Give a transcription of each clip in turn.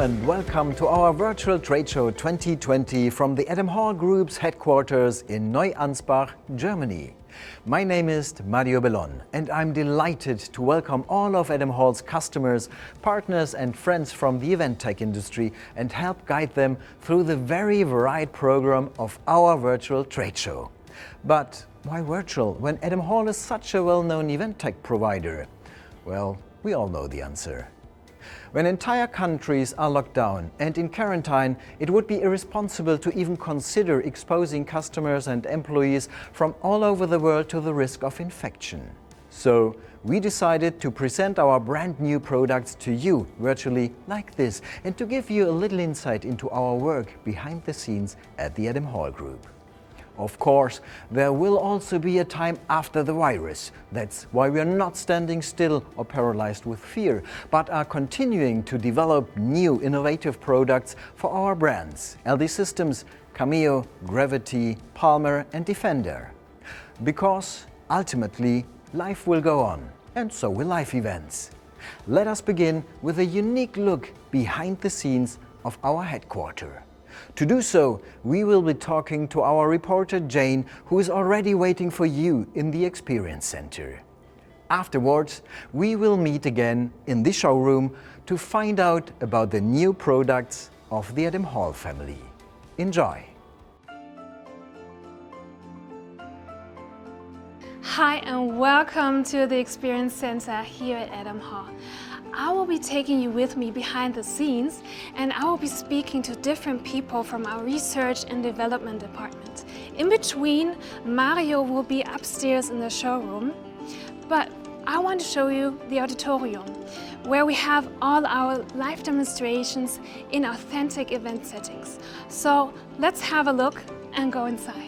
and welcome to our virtual trade show 2020 from the Adam Hall Group's headquarters in Neu-Ansbach, Germany. My name is Mario Bellon and I'm delighted to welcome all of Adam Hall's customers, partners and friends from the event tech industry and help guide them through the very varied program of our virtual trade show. But why virtual when Adam Hall is such a well-known event tech provider? Well, we all know the answer. When entire countries are locked down and in quarantine, it would be irresponsible to even consider exposing customers and employees from all over the world to the risk of infection. So we decided to present our brand new products to you virtually like this and to give you a little insight into our work behind the scenes at the Adam Hall Group. Of course, there will also be a time after the virus. That's why we are not standing still or paralyzed with fear, but are continuing to develop new innovative products for our brands, LD Systems, Cameo, Gravity, Palmer and Defender. Because ultimately, life will go on, and so will live events. Let us begin with a unique look behind the scenes of our headquarters. To do so, we will be talking to our reporter Jane, who is already waiting for you in the Experience Center. Afterwards, we will meet again in the showroom to find out about the new products of the Adam Hall family. Enjoy! Hi and welcome to the Experience Center here at Adam Hall. I will be taking you with me behind the scenes and I will be speaking to different people from our research and development department. In between, Mario will be upstairs in the showroom, but I want to show you the auditorium where we have all our live demonstrations in authentic event settings. So let's have a look and go inside.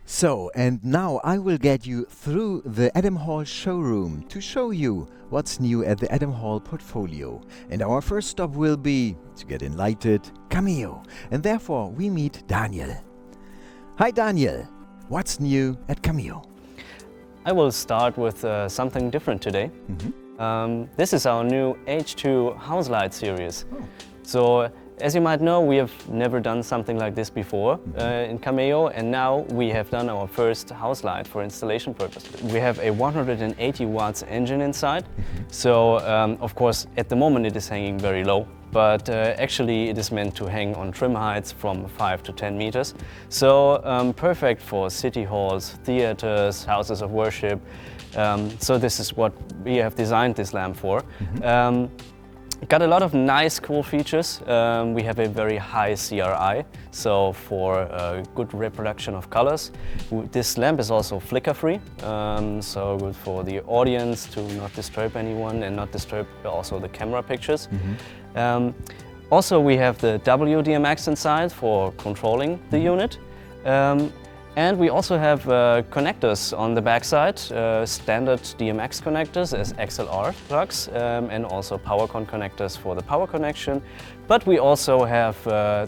So, and now I will get you through the Adam Hall showroom to show you what's new at the Adam Hall portfolio. And our first stop will be, to get enlightened, Cameo. And therefore we meet Daniel. Hi Daniel, what's new at Cameo? I will start with something different today. This is our new H2 HOUSELIGHT series. So, as you might know, we have never done something like this before in Cameo, and now we have done our first house light for installation purposes. We have a 180 watts engine inside, so of course at the moment it is hanging very low, but actually it is meant to hang on trim heights from 5 to 10 meters. So perfect for city halls, theaters, houses of worship. So this is what we have designed this lamp for. Got a lot of nice, cool features. We have a very high CRI, so for good reproduction of colors. This lamp is also flicker-free, so good for the audience to not disturb anyone and not disturb also the camera pictures. Also, we have the WDMX inside for controlling the unit. And we also have connectors on the backside, standard DMX connectors as XLR plugs, and also PowerCon connectors for the power connection. But we also have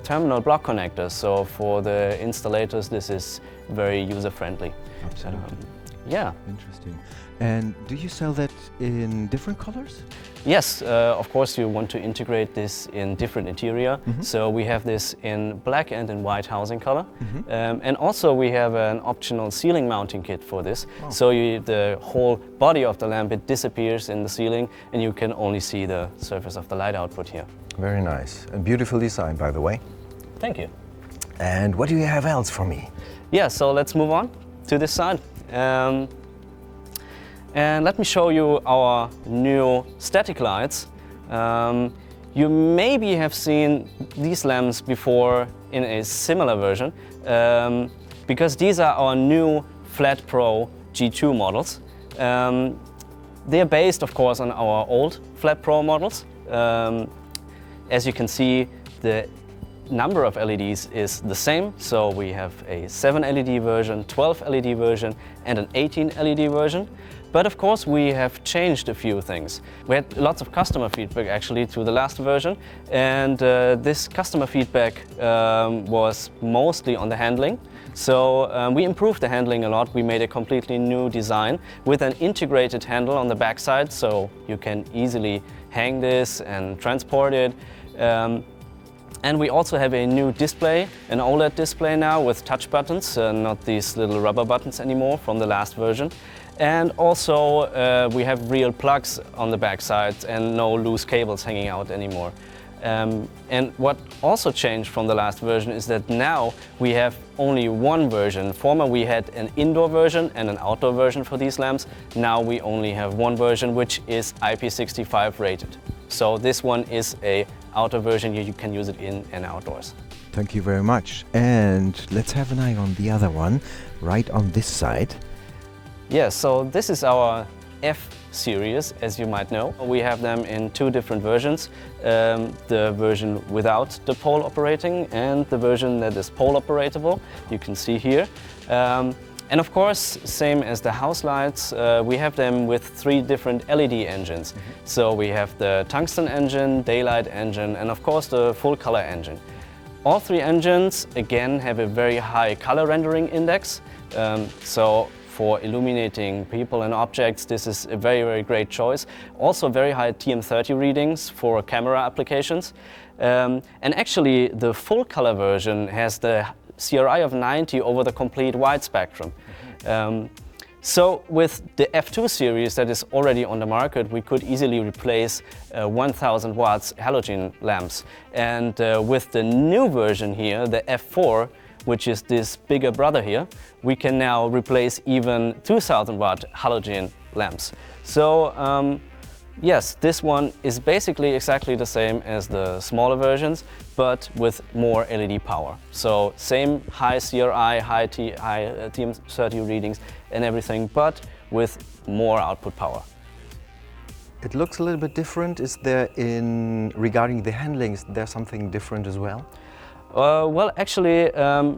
terminal block connectors, so for the installators this is very user-friendly. Absolutely. Yeah. Interesting. And do you sell that in different colors? Yes, of course you want to integrate this in different interior. So we have this in black and in white housing color. And also we have an optional ceiling mounting kit for this. Oh. So the whole body of the lamp, it disappears in the ceiling and you can only see the surface of the light output here. Very nice. And beautiful design, by the way. Thank you. And what do you have else for me? Yeah, so let's move on to this side. And let me show you our new static lights. You maybe have seen these lamps before in a similar version, because these are our new Flat Pro G2 models. They are based, of course, on our old Flat Pro models. As you can see, the number of LEDs is the same, so we have a 7 LED version, 12 LED version and an 18 LED version. But of course we have changed a few things. We had lots of customer feedback actually to the last version, and this customer feedback was mostly on the handling. So we improved the handling a lot. We made a completely new design with an integrated handle on the backside, so you can easily hang this and transport it. And we also have a new display, an OLED display now with touch buttons, not these little rubber buttons anymore from the last version. And also we have real plugs on the backside and no loose cables hanging out anymore. And what also changed from the last version is that now we have only one version. Former we had an indoor version and an outdoor version for these lamps. Now we only have one version, which is IP65 rated. So this one is a outdoor version. You can use it in and outdoors. Thank you very much. And let's have an eye on the other one, right on this side. Yeah, so this is our F series, as you might know. We have them in two different versions. The version without the pole operating and the version that is pole operatable. You can see here. And of course, same as the house lights, we have them with 3 different LED engines. So we have the tungsten engine, daylight engine, and of course the full color engine. All 3 engines, again, have a very high color rendering index. So for illuminating people and objects, this is a very, very great choice. Also very high TM30 readings for camera applications. And actually, the full color version has the CRI of 90 over the complete wide spectrum. So with the F2 series that is already on the market, we could easily replace 1000 watts halogen lamps. And with the new version here, the F4, which is this bigger brother here, we can now replace even 2000 watt halogen lamps. So yes, this one is basically exactly the same as the smaller versions, but with more LED power. So same high CRI, high TM30 readings and everything, but with more output power. It looks a little bit different. Is there, regarding the handling, is there something different as well? Well, actually,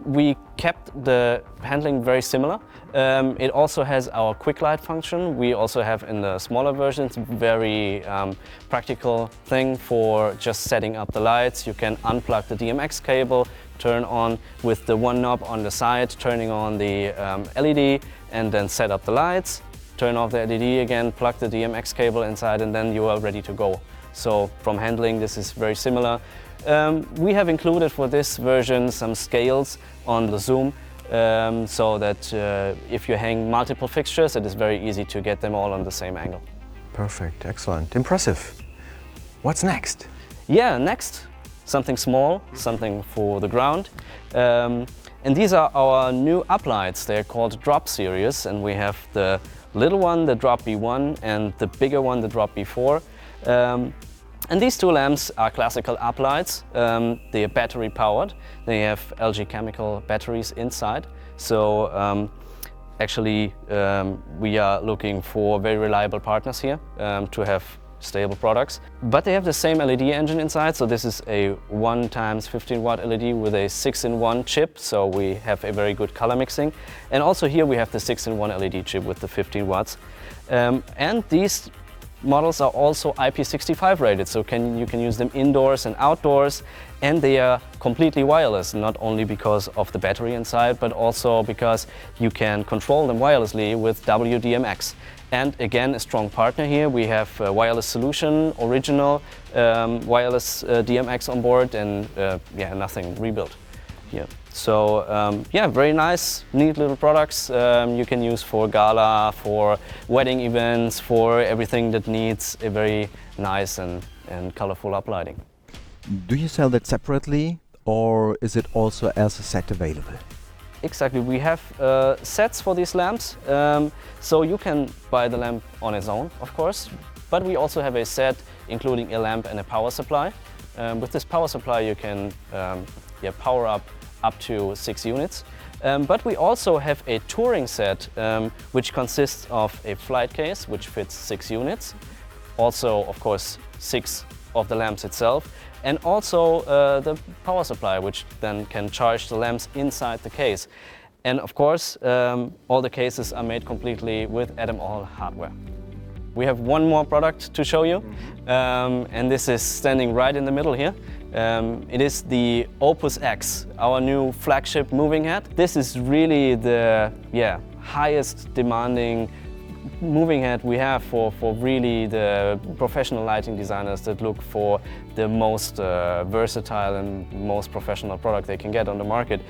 we kept the handling very similar. It also has our quick light function. We also have in the smaller versions very practical thing for just setting up the lights. You can unplug the DMX cable, turn on with the one knob on the side, turning on the LED, and then set up the lights. Turn off the LED again, plug the DMX cable inside, and then you are ready to go. So from handling, this is very similar. We have included for this version some scales on the zoom, so that if you hang multiple fixtures, it is very easy to get them all on the same angle. Perfect, excellent, impressive. What's next? Yeah, next, something small, something for the ground. And these are our new uplights. They're called Drop series, and we have the little one, the Drop B1, and the bigger one, the Drop B4. And these 2 lamps are classical uplights. They are battery powered. They have LG Chemical batteries inside. So actually we are looking for very reliable partners here to have stable products. But they have the same LED engine inside. So this is a 1 × 15 watt LED with a 6-in-1 chip. So we have a very good color mixing. And also here we have the 6-in-1 LED chip with the 15 watts. And these models are also IP65 rated, so you can use them indoors and outdoors, and they are completely wireless, not only because of the battery inside, but also because you can control them wirelessly with WDMX. And again, a strong partner here. We have a wireless solution, original wireless DMX on board, and yeah, nothing rebuilt here. So yeah, very nice, neat little products you can use for gala, for wedding events, for everything that needs a very nice and colorful uplighting. Do you sell that separately, or is it also as a set available? Exactly, we have sets for these lamps, so you can buy the lamp on its own, of course, but we also have a set including a lamp and a power supply. With this power supply you can power up to 6 units. But we also have a touring set, which consists of a flight case, which fits 6 units. Also, of course, 6 of the lamps itself, and also the power supply, which then can charge the lamps inside the case. And of course, all the cases are made completely with Adam All hardware. We have one more product to show you, and this is standing right in the middle here. It is the Opus X, our new flagship moving head. This is really the highest demanding moving head we have for really the professional lighting designers that look for the most versatile and most professional product they can get on the market.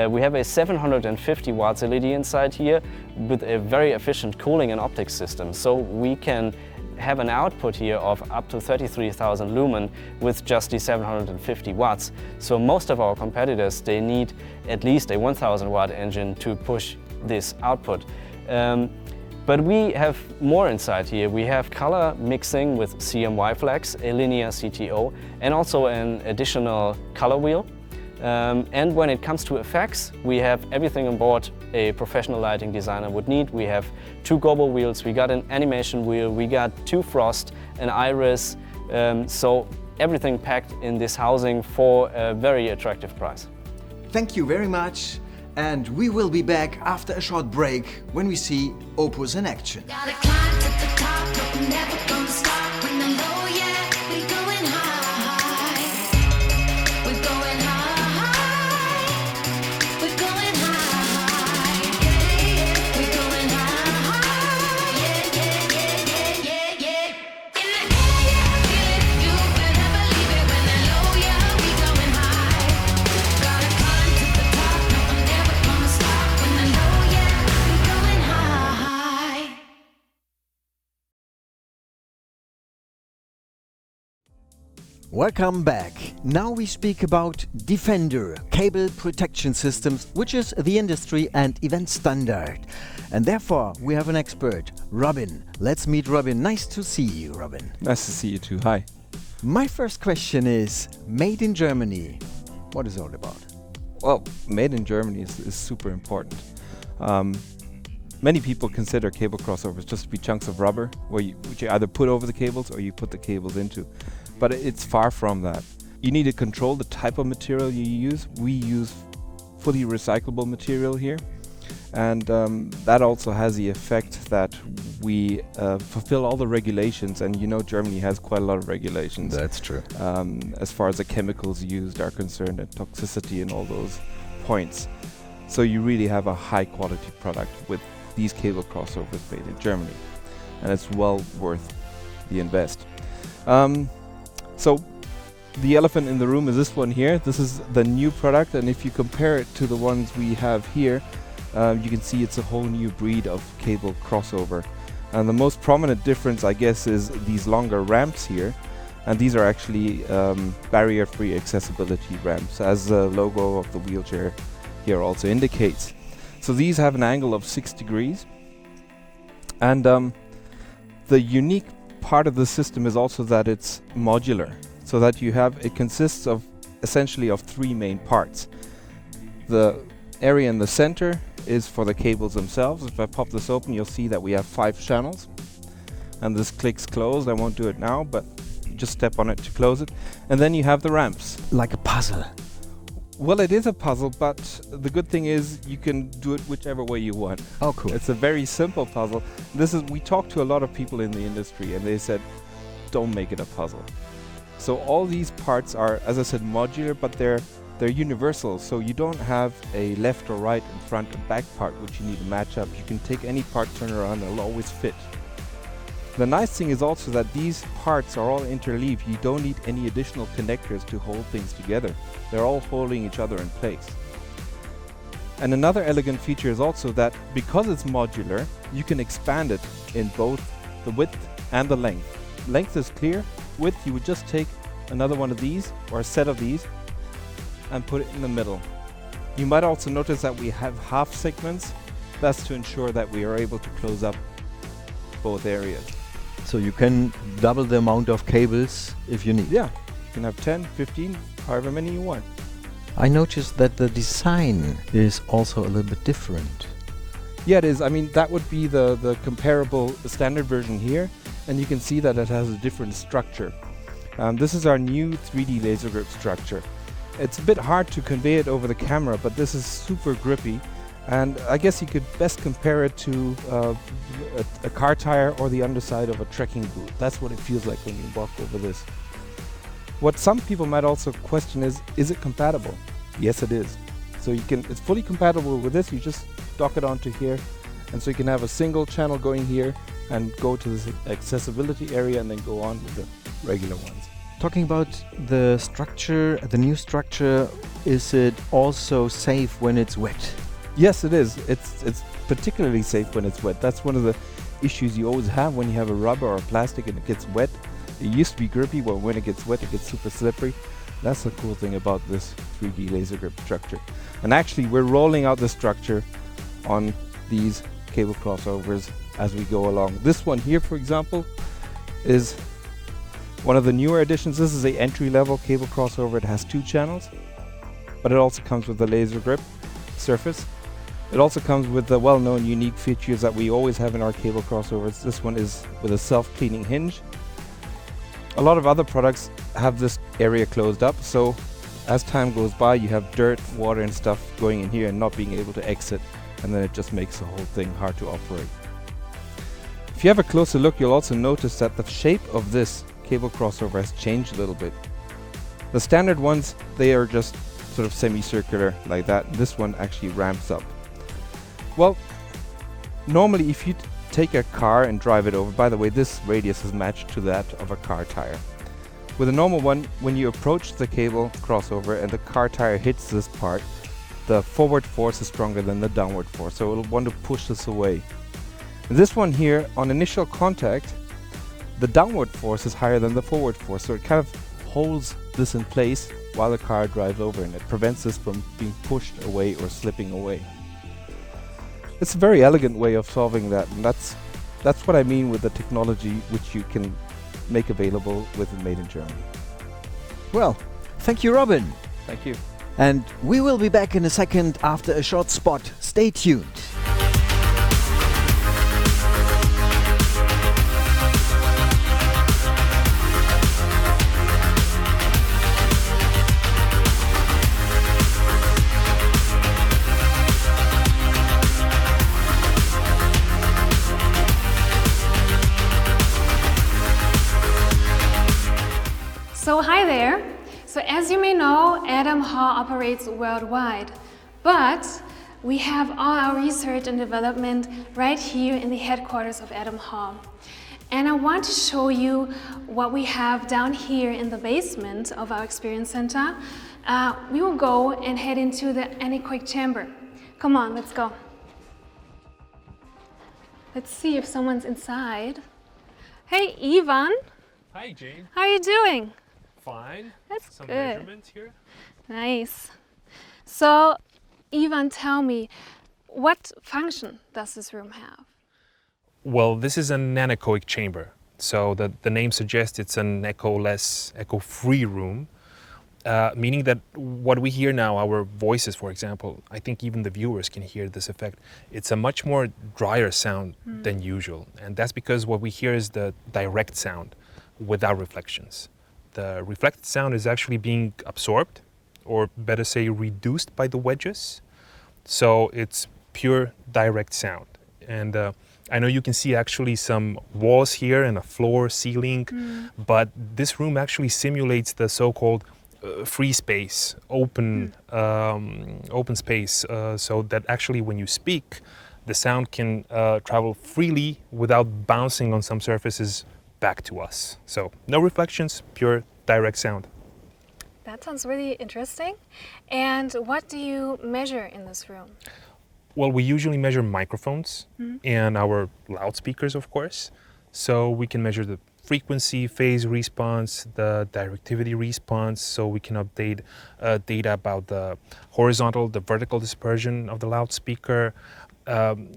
We have a 750 watts LED inside here with a very efficient cooling and optics system. So we can have an output here of up to 33,000 lumen with just the 750 watts. So most of our competitors, they need at least a 1000 watt engine to push this output. But we have more inside here. We have color mixing with CMY flags, a linear CTO, and also an additional color wheel. And when it comes to effects, we have everything on board a professional lighting designer would need. We have 2 gobo wheels, we got an animation wheel, we got 2 frost, an iris, so everything packed in this housing for a very attractive price. Thank you very much. And we will be back after a short break when we see Opus in action. Gotta climb to the top, but we're never gonna stop. When the low, yeah, we going high. We're going high. We're going high. We're going high. Yeah, yeah, yeah, yeah, yeah, yeah. In the air, yeah, feel it. You better believe it. When the low, yeah, we going high. Gotta climb to the top, no, I'm never gonna stop. When the low, yeah, we going high. Welcome back. Now we speak about Defender cable protection systems, which is the industry and event standard. And therefore we have an expert, Robin. Let's meet Robin. Nice to see you, Robin. Nice to see you too. Hi. My first question is, made in Germany, what is it all about? Well, made in Germany is super important. Many people consider cable crossovers just to be chunks of rubber which you either put over the cables or you put the cables into. But it's far from that. You need to control the type of material you use. We use fully recyclable material here. And that also has the effect that we fulfill all the regulations. And you know, Germany has quite a lot of regulations. That's true. As far as the chemicals used are concerned and toxicity and all those points. So you really have a high quality product with these cable crossovers made in Germany. And it's well worth the invest. So the elephant in the room is this one here. This is the new product, and if you compare it to the ones we have here, you can see it's a whole new breed of cable crossover. And the most prominent difference, I guess, is these longer ramps here. And these are actually barrier-free accessibility ramps, as the logo of the wheelchair here also indicates. So these have an angle of 6 degrees. And the unique part of the system is also that it's modular, so that it consists of essentially of 3 main parts. The area in the center is for the cables themselves. If I pop this open, you'll see that we have 5 channels, and this clicks closed. I won't do it now, but you just step on it to close it. And then you have the ramps. Like a puzzle. Well, it is a puzzle, but the good thing is you can do it whichever way you want. Oh, cool. It's a very simple puzzle. We talked to a lot of people in the industry, and they said, don't make it a puzzle. So all these parts are, as I said, modular, but they're universal. So you don't have a left or right and front and back part which you need to match up. You can take any part, turn around, and it'll always fit. The nice thing is also that these parts are all interleaved. You don't need any additional connectors to hold things together. They're all holding each other in place. And another elegant feature is also that because it's modular, you can expand it in both the width and the length. Length is clear. Width, you would just take another one of these or a set of these and put it in the middle. You might also notice that we have half segments. That's to ensure that we are able to close up both areas. So you can double the amount of cables if you need. Yeah, you can have 10, 15, however many you want. I noticed that the design is also a little bit different. Yeah, it is. I mean, that would be the comparable standard version here, and you can see that it has a different structure. This is our new 3D laser grip structure. It's a bit hard to convey it over the camera, but this is super grippy, and I guess you could best compare it to a car tire or the underside of a trekking boot. That's what it feels like when you walk over this. What some people might also question is it compatible? Yes, it is. So it's fully compatible with this. You just dock it onto here, and so you can have a single channel going here and go to this accessibility area and then go on with the regular ones. Talking about the structure, the new structure, is it also safe when it's wet? Yes, it is. It's particularly safe when it's wet. That's one of the issues you always have when you have a rubber or plastic and it gets wet. It used to be grippy, but when it gets wet, it gets super slippery. That's the cool thing about this 3D laser grip structure. And actually, we're rolling out the structure on these cable crossovers as we go along. This one here, for example, is one of the newer additions. This is a entry-level cable crossover. It has 2 channels, but it also comes with the laser grip surface. It also comes with the well-known unique features that we always have in our cable crossovers. This one is with a self-cleaning hinge. A lot of other products have this area closed up, so as time goes by, you have dirt, water and stuff going in here and not being able to exit, and then it just makes the whole thing hard to operate. If you have a closer look, you'll also notice that the shape of this cable crossover has changed a little bit. The standard ones, they are just sort of semicircular like that. This one actually ramps up. Well, normally if you take a car and drive it over, by the way, this radius is matched to that of a car tire. With a normal one, when you approach the cable crossover and the car tire hits this part, the forward force is stronger than the downward force, so it'll want to push this away. And this one here, on initial contact, the downward force is higher than the forward force, so it kind of holds this in place while the car drives over, and it prevents this from being pushed away or slipping away. It's a very elegant way of solving that, and that's what I mean with the technology which you can make available with Made in Germany. Well, thank you, Robin. Thank you. And we will be back in a second after a short spot. Stay tuned. So hi there. So as you may know, Adam Hall operates worldwide, but we have all our research and development right here in the headquarters of Adam Hall. And I want to show you what we have down here in the basement of our Experience Center. We will go and head into the anechoic chamber. Come on, let's go. Let's see if someone's inside. Hey, Ivan. Hi, Jane. How are you doing? Fine. That's Some good. measurements here. Nice. So, Ivan, tell me, what function does this room have? Well, this is an anechoic chamber. So the name suggests it's an echo-less, echo-free room, meaning that what we hear now, our voices, for example, I think even the viewers can hear this effect. It's a much more drier sound than usual. And that's because what we hear is the direct sound without reflections. The reflected sound is actually being absorbed, or better say reduced by the wedges. So it's pure direct sound. And I know you can see actually some walls here and a floor, ceiling, but this room actually simulates the so-called free space, open space, so that actually when you speak, the sound can travel freely without bouncing on some surfaces back to us. So no reflections, pure direct sound. That sounds really interesting. And what do you measure in this room? Well, we usually measure microphones and our loudspeakers, of course. So we can measure the frequency, phase response, the directivity response, so we can update data about the horizontal, the vertical dispersion of the loudspeaker.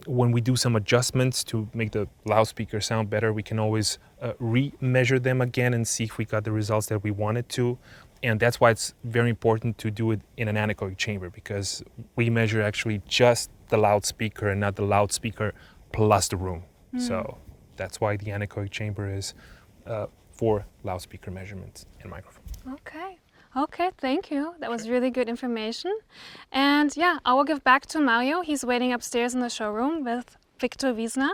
When we do some adjustments to make the loudspeaker sound better, we can always re-measure them again and see if we got the results that we wanted to. And that's why it's very important to do it in an anechoic chamber, because we measure actually just the loudspeaker and not the loudspeaker plus the room. So that's why the anechoic chamber is for loudspeaker measurements and microphone. Okay. Okay, thank you. That was really good information. And yeah, I will give back to Mario. He's waiting upstairs in the showroom with VIKTOR WIESNER,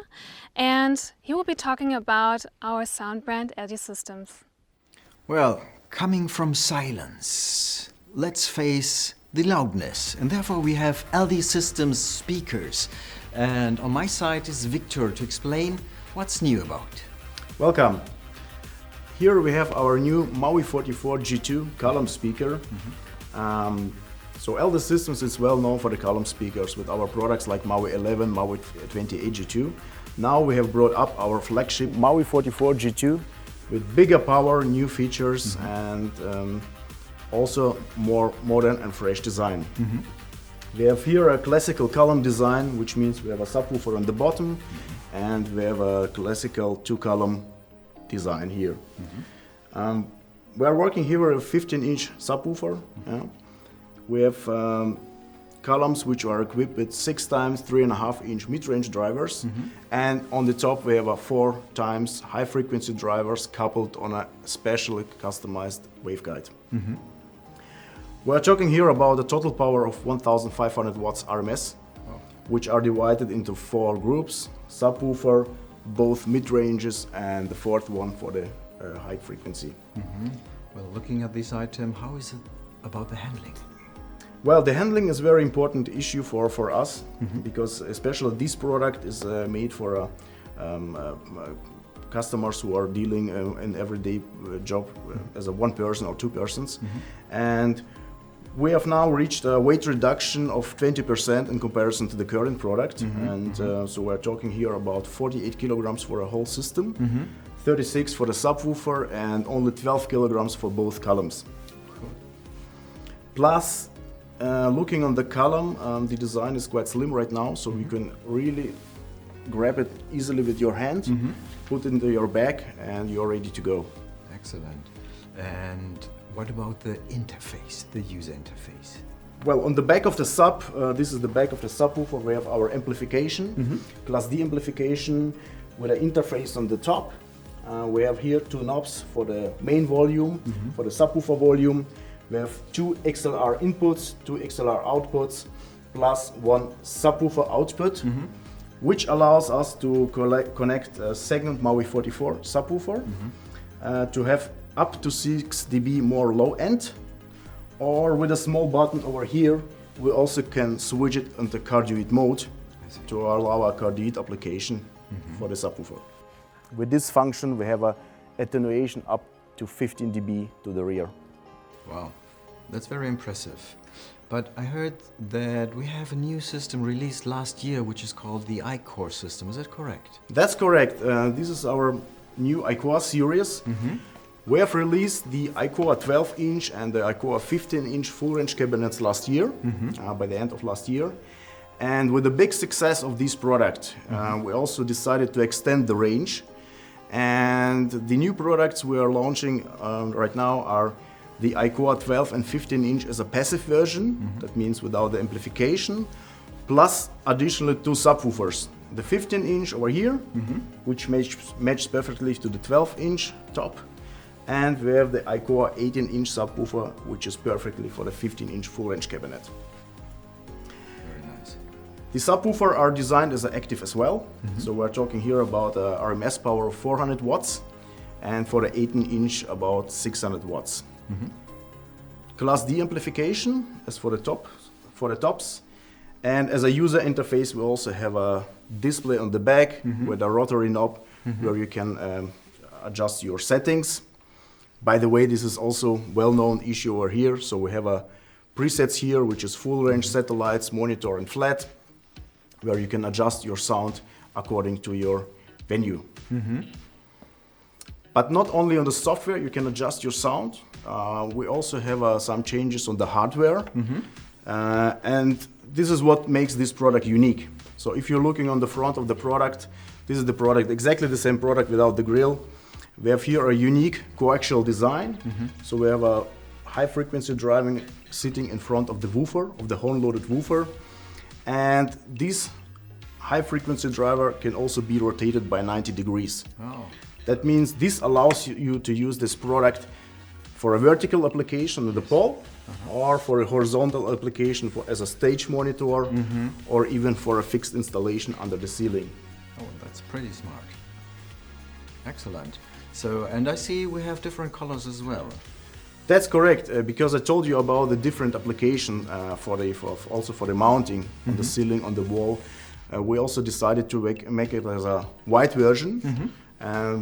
and he will be talking about our sound brand LG Systems. Well, coming from silence, let's face the loudness. And therefore we have LG Systems speakers. And on my side is Victor to explain what's new about. Welcome. Here we have our new Maui 44 G2 column speaker. So LG Systems is well known for the column speakers with our products like Maui 11, Maui 28 G2. Now we have brought up our flagship Maui 44 G2 with bigger power, new features, and also more modern and fresh design. We have here a classical column design, which means we have a subwoofer on the bottom, and we have a classical two-column design here. We are working here with a 15-inch subwoofer. Yeah. We have columns which are equipped with 6 times 3.5-inch mid-range drivers, and on the top we have a 4 times high-frequency drivers coupled on a specially customized waveguide. We are talking here about a total power of 1,500 watts RMS, which are divided into 4 groups: subwoofer, both mid-ranges, and the 4th one for the high frequency. Well, looking at this item, how is it about the handling? Well, the handling is a very important issue for us, because especially this product is made for customers who are dealing in everyday job as a 1 person or 2 persons. And we have now reached a weight reduction of 20% in comparison to the current product. And so we're talking here about 48 kilograms for a whole system, 36 for the subwoofer, and only 12 kilograms for both columns. Plus, looking on the column, the design is quite slim right now, so you can really grab it easily with your hand, put it into your bag, and you're ready to go. Excellent. And what about the interface, the user interface? Well, on the back of the sub, this is the back of the subwoofer, we have our amplification, Class D amplification with an interface on the top. We have here 2 knobs for the main volume, for the subwoofer volume. We have 2 XLR inputs, 2 XLR outputs, plus 1 subwoofer output, which allows us to connect a second Maui 44 subwoofer to have up to 6 dB more low end, or with a small button over here, we also can switch it into cardioid mode to allow a cardioid application for the subwoofer. With this function, we have a attenuation up to 15 dB to the rear. Wow, that's very impressive. But I heard that we have a new system released last year, which is called the iCore system. Is that correct? That's correct. This is our new iCore series. We have released the iCore 12-inch and the iCore 15-inch full-range cabinets last year, by the end of last year. And with the big success of this product, we also decided to extend the range. And the new products we are launching right now are the iCore 12 and 15-inch as a passive version, that means without the amplification, plus additionally 2 subwoofers. The 15-inch over here, which matches perfectly to the 12-inch top, and we have the iCore 18-inch subwoofer, which is perfectly for the 15-inch full-range cabinet. Very nice. The subwoofer are designed as active as well, so we're talking here about a RMS power of 400 watts, and for the 18-inch about 600 watts. Class D amplification as for the tops, and as a user interface we also have a display on the back with a rotary knob where you can adjust your settings. By the way, this is also well-known issue over here, so we have a presets here which is full range, satellites, monitor and flat, where you can adjust your sound according to your venue. But not only on the software you can adjust your sound, we also have some changes on the hardware, and this is what makes this product unique. So if you're looking on the front of the product, this is the product, exactly the same product without the grill. We have here a unique coaxial design, so we have a high frequency driving sitting in front of the woofer, of the horn-loaded woofer. And this high frequency driver can also be rotated by 90 degrees. Oh. That means this allows you to use this product for a vertical application on the pole, or for a horizontal application as a stage monitor, or even for a fixed installation under the ceiling. Oh, that's pretty smart. Excellent. So, and I see we have different colors as well. That's correct, because I told you about the different application also for the mounting on the ceiling, on the wall. We also decided to make it as a white version,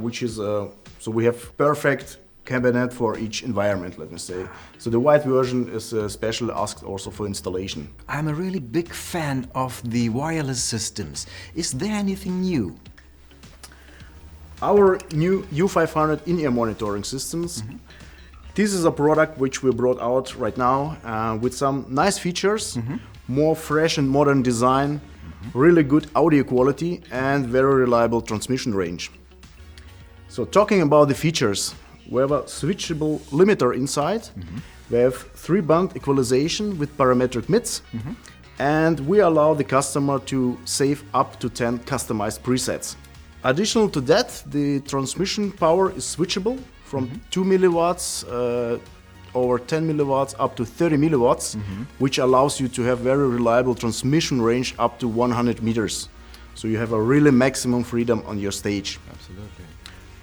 which is so we have perfect cabinet for each environment, let me say. So the white version is specially asked also for installation. I'm a really big fan of the wireless systems. Is there anything new? Our new U500 in-ear monitoring systems. This is a product which we brought out right now with some nice features, more fresh and modern design, really good audio quality, and very reliable transmission range. So talking about the features, we have a switchable limiter inside. We have 3-band equalization with parametric mids, and we allow the customer to save up to 10 customized presets. Additional to that, the transmission power is switchable from 2 milliwatts over 10 milliwatts up to 30 milliwatts, which allows you to have very reliable transmission range up to 100 meters. So you have a really maximum freedom on your stage. Absolutely.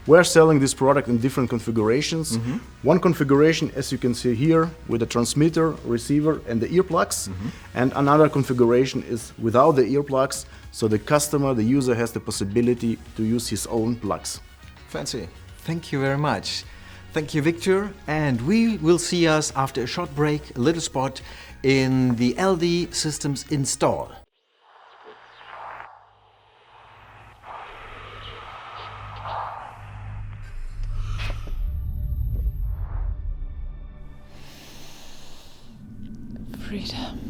We're selling this product in different configurations. One configuration, as you can see here, with a transmitter, receiver, and the earplugs. And another configuration is without the earplugs, so the customer, the user, has the possibility to use his own plugs. Fancy. Thank you very much. Thank you, Viktor. And we will see us after a short break, a little spot in the LD Systems install. Freedom.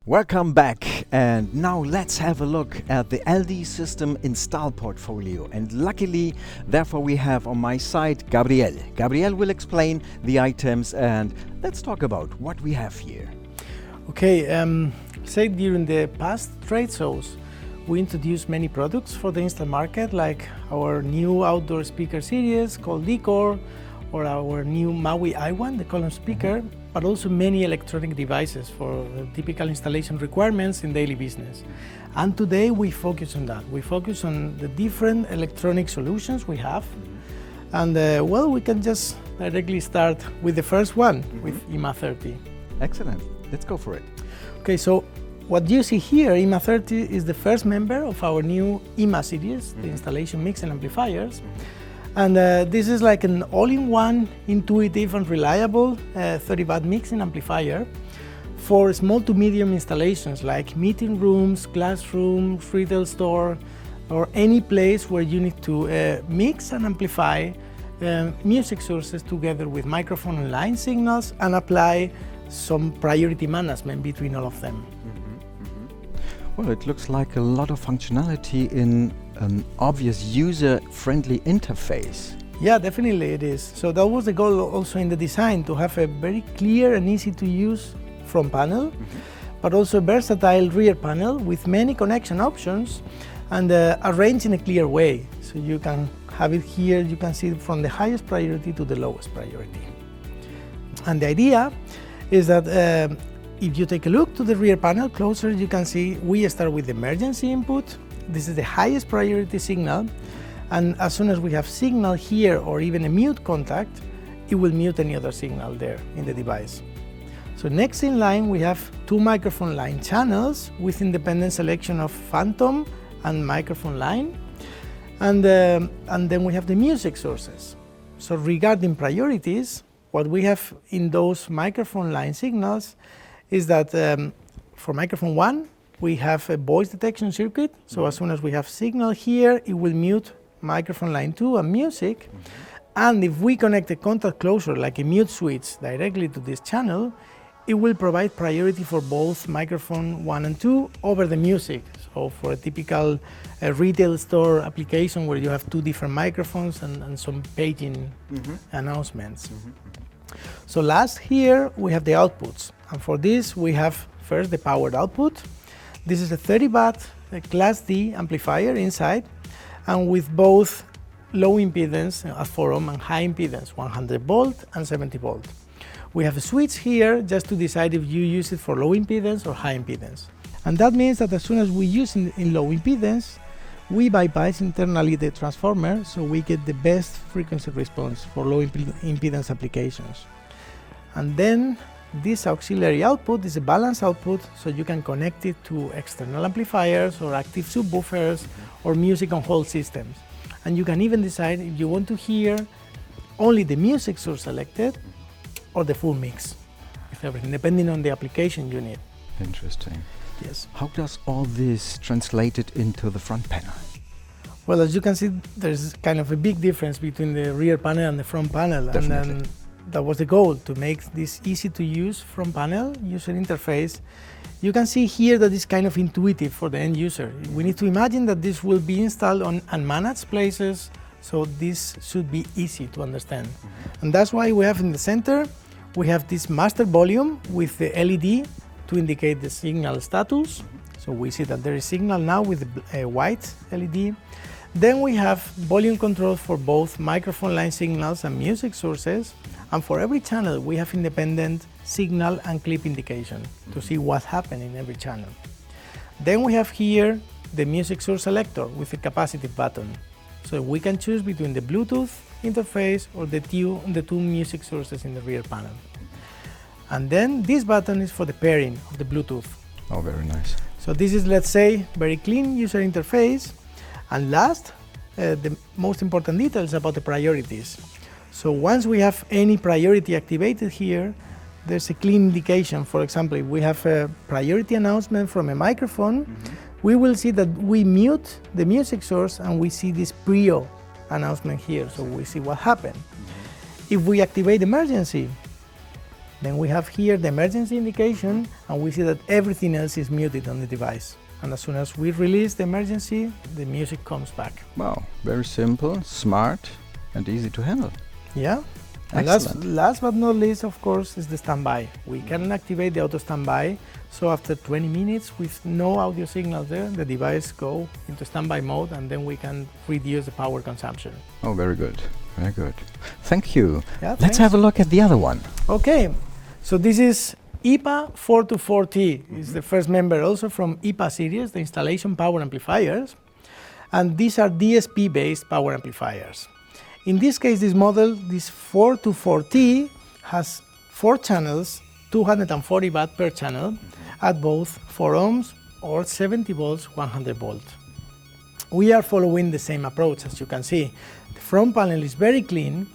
Welcome back, and now let's have a look at the LD System install portfolio. And luckily, therefore, we have on my side Gabriel. Gabriel will explain the items, and let's talk about what we have here. Okay, say during the past trade shows, we introduced many products for the install market, like our new outdoor speaker series called Decor, or our new Maui i1, the column speaker, but also many electronic devices for typical installation requirements in daily business. And today we focus on that. We focus on the different electronic solutions we have. And well, we can just directly start with the first one, with IMA 30. Excellent. Let's go for it. Okay, so what you see here, IMA 30 is the first member of our new IMA series, the installation mix and amplifiers. And this is like an all-in-one, intuitive and reliable 30-watt mixing amplifier for small to medium installations like meeting rooms, classrooms, retail store, or any place where you need to mix and amplify music sources together with microphone and line signals and apply some priority management between all of them. Well, it looks like a lot of functionality in an obvious user-friendly interface. Yeah, definitely it is. So that was the goal also in the design, to have a very clear and easy to use front panel, but also a versatile rear panel with many connection options and arranged in a clear way. So you can have it here, you can see it from the highest priority to the lowest priority. And the idea is that if you take a look to the rear panel closer, you can see we start with emergency input. This is the highest priority signal, and as soon as we have signal here or even a mute contact, it will mute any other signal there in the device. So next in line, we have two microphone line channels with independent selection of phantom and microphone line. And then we have the music sources. So regarding priorities, what we have in those microphone line signals is that for microphone 1, we have a voice detection circuit. So as soon as we have signal here, it will mute microphone line 2 and music. And if we connect a contact closure, like a mute switch, directly to this channel, it will provide priority for both microphone 1 and 2 over the music. So for a typical retail store application where you have two different microphones and some paging announcements. So last here we have the outputs. And for this we have first the powered output. This is a 30 watt Class D amplifier inside, and with both low impedance at 4 ohm and high impedance 100 volt and 70 volt. We have a switch here just to decide if you use it for low impedance or high impedance. And that means that as soon as we use it in low impedance, we bypass internally the transformer, so we get the best frequency response for low impedance applications. And then this auxiliary output is a balanced output, so you can connect it to external amplifiers or active subwoofers or music on hold systems. And you can even decide if you want to hear only the music source selected or the full mix, with everything, depending on the application you need. Interesting. Yes. How does all this translate into the front panel? Well, as you can see, there's kind of a big difference between the rear panel and the front panel. Definitely. And then that was the goal, to make this easy to use front panel user interface. You can see here that it's kind of intuitive for the end user. We need to imagine that this will be installed on unmanaged places, so this should be easy to understand. And that's why we have in the center, we have this master volume with the LED to indicate the signal status. So we see that there is signal now with a white LED. Then we have volume control for both microphone line signals and music sources. And for every channel, we have independent signal and clip indication to see what happened in every channel. Then we have here the music source selector with a capacitive button. So we can choose between the Bluetooth interface or the two music sources in the rear panel. And then this button is for the pairing of the Bluetooth. Oh, very nice. So this is, let's say, very clean user interface. And last, the most important details about the priorities. So once we have any priority activated here, there's a clean indication. For example, if we have a priority announcement from a microphone, we will see that we mute the music source and we see this PRIO announcement here, so we see what happened. If we activate emergency, then we have here the emergency indication and we see that everything else is muted on the device. And as soon as we release the emergency, the music comes back. Wow, very simple, smart, and easy to handle. Yeah. And Excellent. last but not least, of course, is the standby. We can activate the auto standby. So after 20 minutes with no audio signal there, the device go into standby mode and then we can reduce the power consumption. Oh, very good, very good. Thank you. Yeah, Let's thanks. have a look at the other one. Okay, so this is IPA 424T. It's the first member also from IPA series, the installation power amplifiers. And these are DSP-based power amplifiers. In this case, this model, this 424T, has 4 channels, 240 watt per channel, at both 4 ohms or 70 volts, 100 volt. We are following the same approach, as you can see. The front panel is very clean,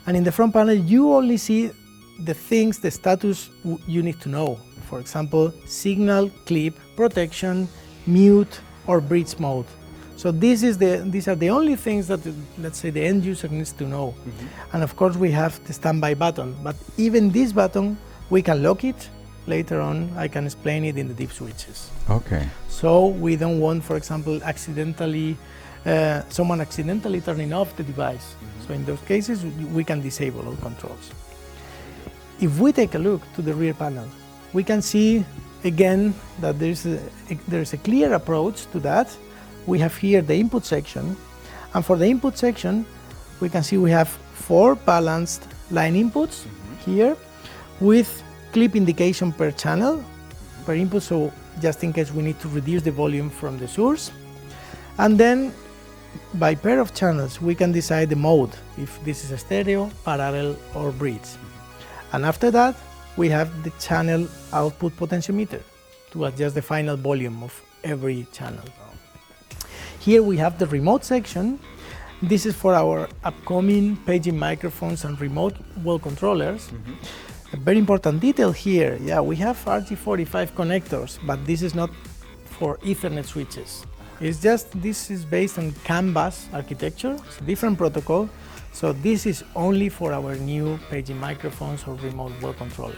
and in the front panel you only see the things, the status you need to know. For example, signal, clip, protection, mute, or bridge mode. So these are the only things that, let's say, the end user needs to know. And of course we have the standby button, but even this button, we can lock it. Later on, I can explain it in the deep switches. Okay. So we don't want, for example, someone accidentally turning off the device. So in those cases, we can disable all controls. If we take a look to the rear panel, we can see again that there's a clear approach to that. We have here the input section, and for the input section, we can see we have 4 balanced line inputs here with clip indication per channel, per input, so just in case we need to reduce the volume from the source. And then by pair of channels, we can decide the mode, if this is a stereo, parallel, or bridge. And after that, we have the channel output potentiometer to adjust the final volume of every channel. Here we have the remote section. This is for our upcoming paging microphones and remote wall controllers. A very important detail here, yeah, we have RG45 connectors, but this is not for Ethernet switches. It's just, this is based on CAN bus architecture, it's a different protocol. So this is only for our new paging microphones or remote wall controllers.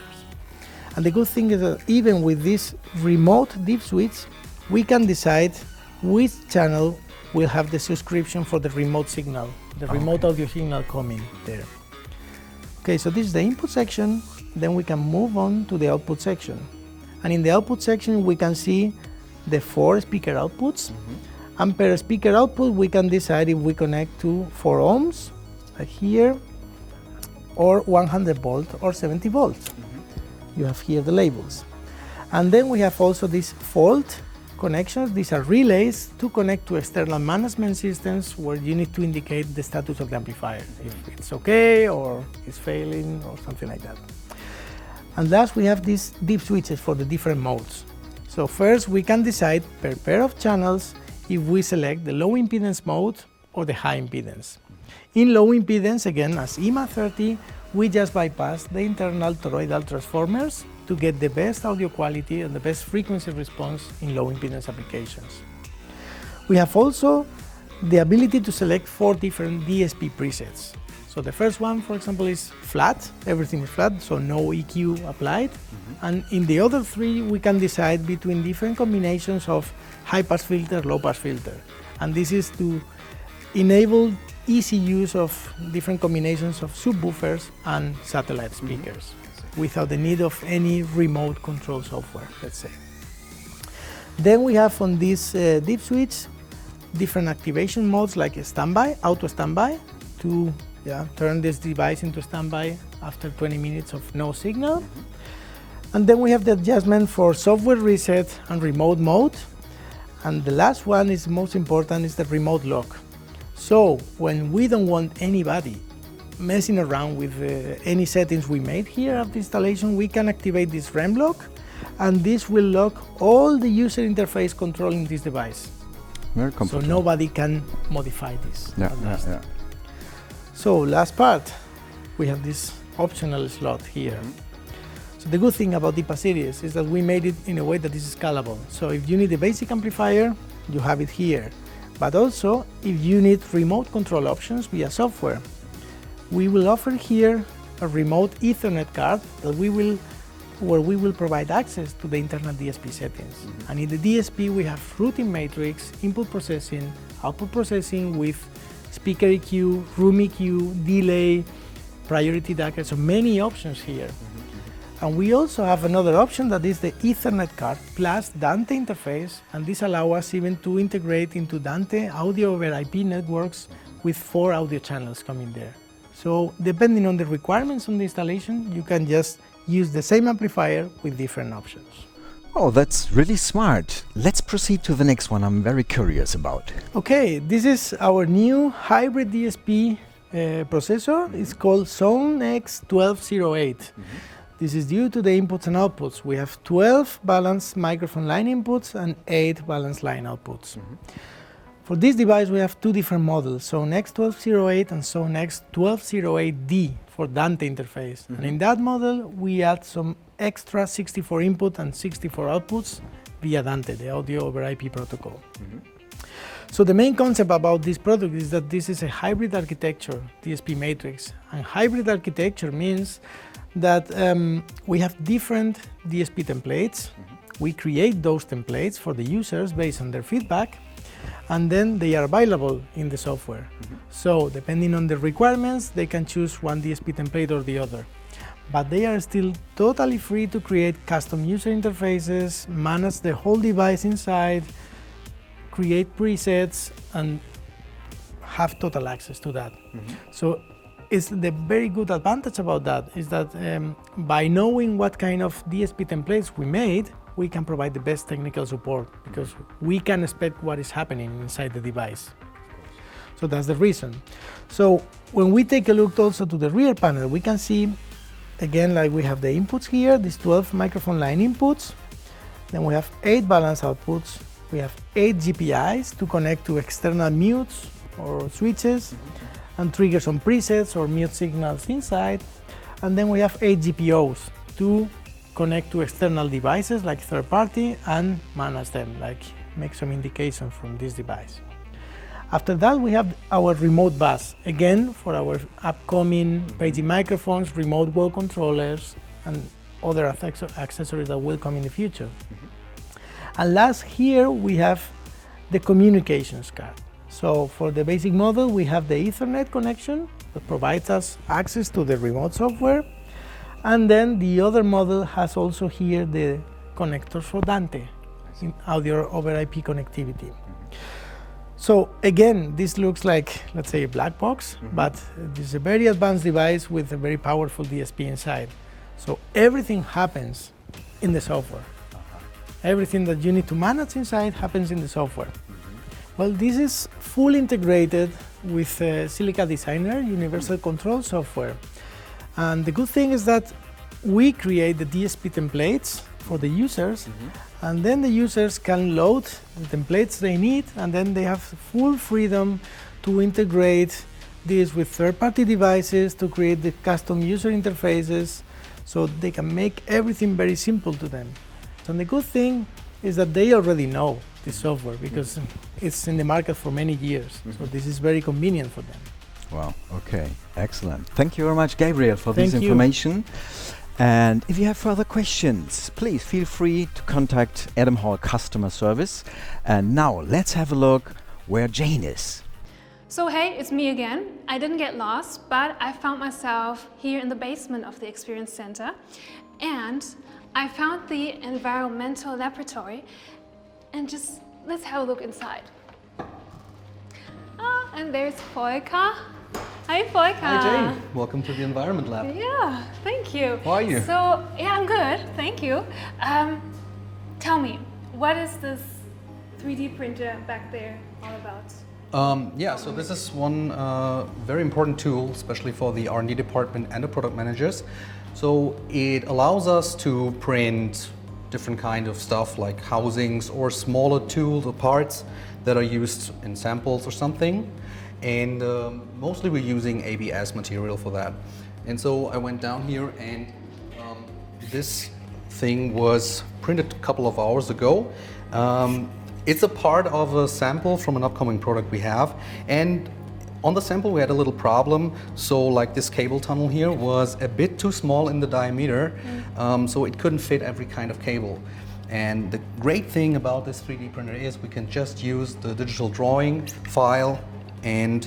And the good thing is that even with this remote deep switch, we can decide which channel will have the subscription for the remote signal, the remote audio signal coming there. Okay, so this is the input section. Then we can move on to the output section. And in the output section, we can see the 4 speaker outputs. And per speaker output, we can decide if we connect to 4 ohms, like here, or 100 volt or 70 volts. You have here the labels. And then we have also these fault connections. These are relays to connect to external management systems where you need to indicate the status of the amplifier, if it's okay or it's failing or something like that. And last, we have these deep switches for the different modes. So first, we can decide per pair of channels if we select the low impedance mode or the high impedance. In low impedance, again, as EMA30, we just bypass the internal toroidal transformers to get the best audio quality and the best frequency response in low impedance applications. We have also the ability to select 4 different DSP presets. So the first one, for example, is flat, everything is flat, so no EQ applied. And in the other 3, we can decide between different combinations of high pass filter, low pass filter. And this is to enable easy use of different combinations of subwoofers and satellite speakers without the need of any remote control software, let's say. Then we have on this deep switch different activation modes like standby, auto standby, to turn this device into standby after 20 minutes of no signal. And then we have the adjustment for software reset and remote mode. And the last one is most important, is the remote lock. So when we don't want anybody messing around with any settings we made here at the installation, we can activate this REM lock, and this will lock all the user interface controlling this device. Very comfortable. So nobody can modify this. Yeah. So last part, we have this optional slot here. So the good thing about DIPA series is that we made it in a way that is scalable. So if you need a basic amplifier, you have it here. But also, if you need remote control options via software, we will offer here a remote Ethernet card that where we will provide access to the internal DSP settings. And in the DSP, we have routing matrix, input processing, output processing with speaker EQ, room EQ, delay, priority DAC, so many options here. And we also have another option that is the Ethernet card plus Dante interface, and this allows us even to integrate into Dante audio over IP networks with 4 audio channels coming there. So depending on the requirements on the installation, you can just use the same amplifier with different options. Oh, that's really smart. Let's proceed to the next one I'm very curious about. Okay, this is our new hybrid DSP processor. It's called Zone X1208. This is due to the inputs and outputs. We have 12 balanced microphone line inputs and 8 balanced line outputs. For this device, we have 2 different models, Zone X1208 and Zone X1208D for Dante interface. And in that model, we add some extra 64 input and 64 outputs via Dante, the audio over IP protocol. So the main concept about this product is that this is a hybrid architecture, DSP matrix. And hybrid architecture means that we have different DSP templates. We create those templates for the users based on their feedback, and then they are available in the software. So depending on the requirements, they can choose one DSP template or the other. But they are still totally free to create custom user interfaces, manage the whole device inside, create presets, and have total access to that. So it's the very good advantage about that is that by knowing what kind of DSP templates we made, we can provide the best technical support because we can expect what is happening inside the device. So that's the reason. So when we take a look also to the rear panel, we can see again, like we have the inputs here, these 12 microphone line inputs. Then we have 8 balance outputs. We have 8 GPIs to connect to external mutes or switches and trigger some presets or mute signals inside. And then we have 8 GPOs to connect to external devices like third party and manage them, like make some indication from this device. After that, we have our remote bus, again for our upcoming paging microphones, remote wall controllers, and other accessories that will come in the future. And last, here we have the communications card. So for the basic model, we have the Ethernet connection that provides us access to the remote software. And then the other model has also here the connectors for Dante in audio over IP connectivity. So again, this looks like, let's say, a black box, but this is a very advanced device with a very powerful DSP inside. So everything happens in the software. Everything that you need to manage inside happens in the software. Well, this is fully integrated with Silica Designer Universal Control software. And the good thing is that we create the DSP templates for the users, and then the users can load the templates they need, and then they have full freedom to integrate this with third-party devices to create the custom user interfaces, so they can make everything very simple to them. And the good thing is that they already know this software because it's in the market for many years. So this is very convenient for them. Wow, okay, excellent. Thank you very much, Gabriel, for this Thank you. information. And if you have further questions, please feel free to contact Adam Hall Customer Service. And now let's have a look where Jane is. So hey, it's me again. I didn't get lost, but I found myself here in the basement of the Experience Center. And I found the environmental laboratory. And just, let's have a look inside. Ah, and there's Volker. Hi, Volker. Hi, Jane. Welcome to the Environment Lab. Yeah, thank you. How are you? So, yeah, I'm good, thank you. Tell me, what is this 3D printer back there all about? Yeah, so this is one very important tool, especially for the R&D department and the product managers. So it allows us to print different kind of stuff like housings or smaller tools or parts that are used in samples or something. And mostly we're using ABS material for that. And so I went down here and this thing was printed a couple of hours ago. It's a part of a sample from an upcoming product we have. And on the sample we had a little problem. So like this cable tunnel here was a bit too small in the diameter, so it couldn't fit every kind of cable. And the great thing about this 3D printer is we can just use the digital drawing file and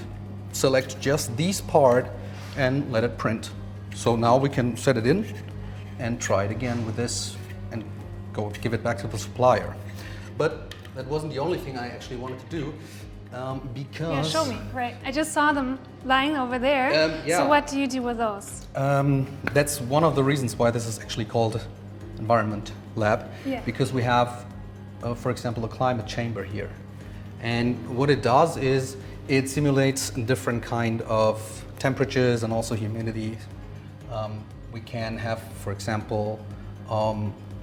select just this part and let it print. So now we can set it in and try it again with this and go give it back to the supplier. But that wasn't the only thing I actually wanted to do because... Yeah, show me, right. I just saw them lying over there. Yeah. So what do you do with those? That's one of the reasons why this is actually called Environment Lab, because we have, for example, a climate chamber here. And what it does is it simulates different kind of temperatures and also humidity. We can have, for example,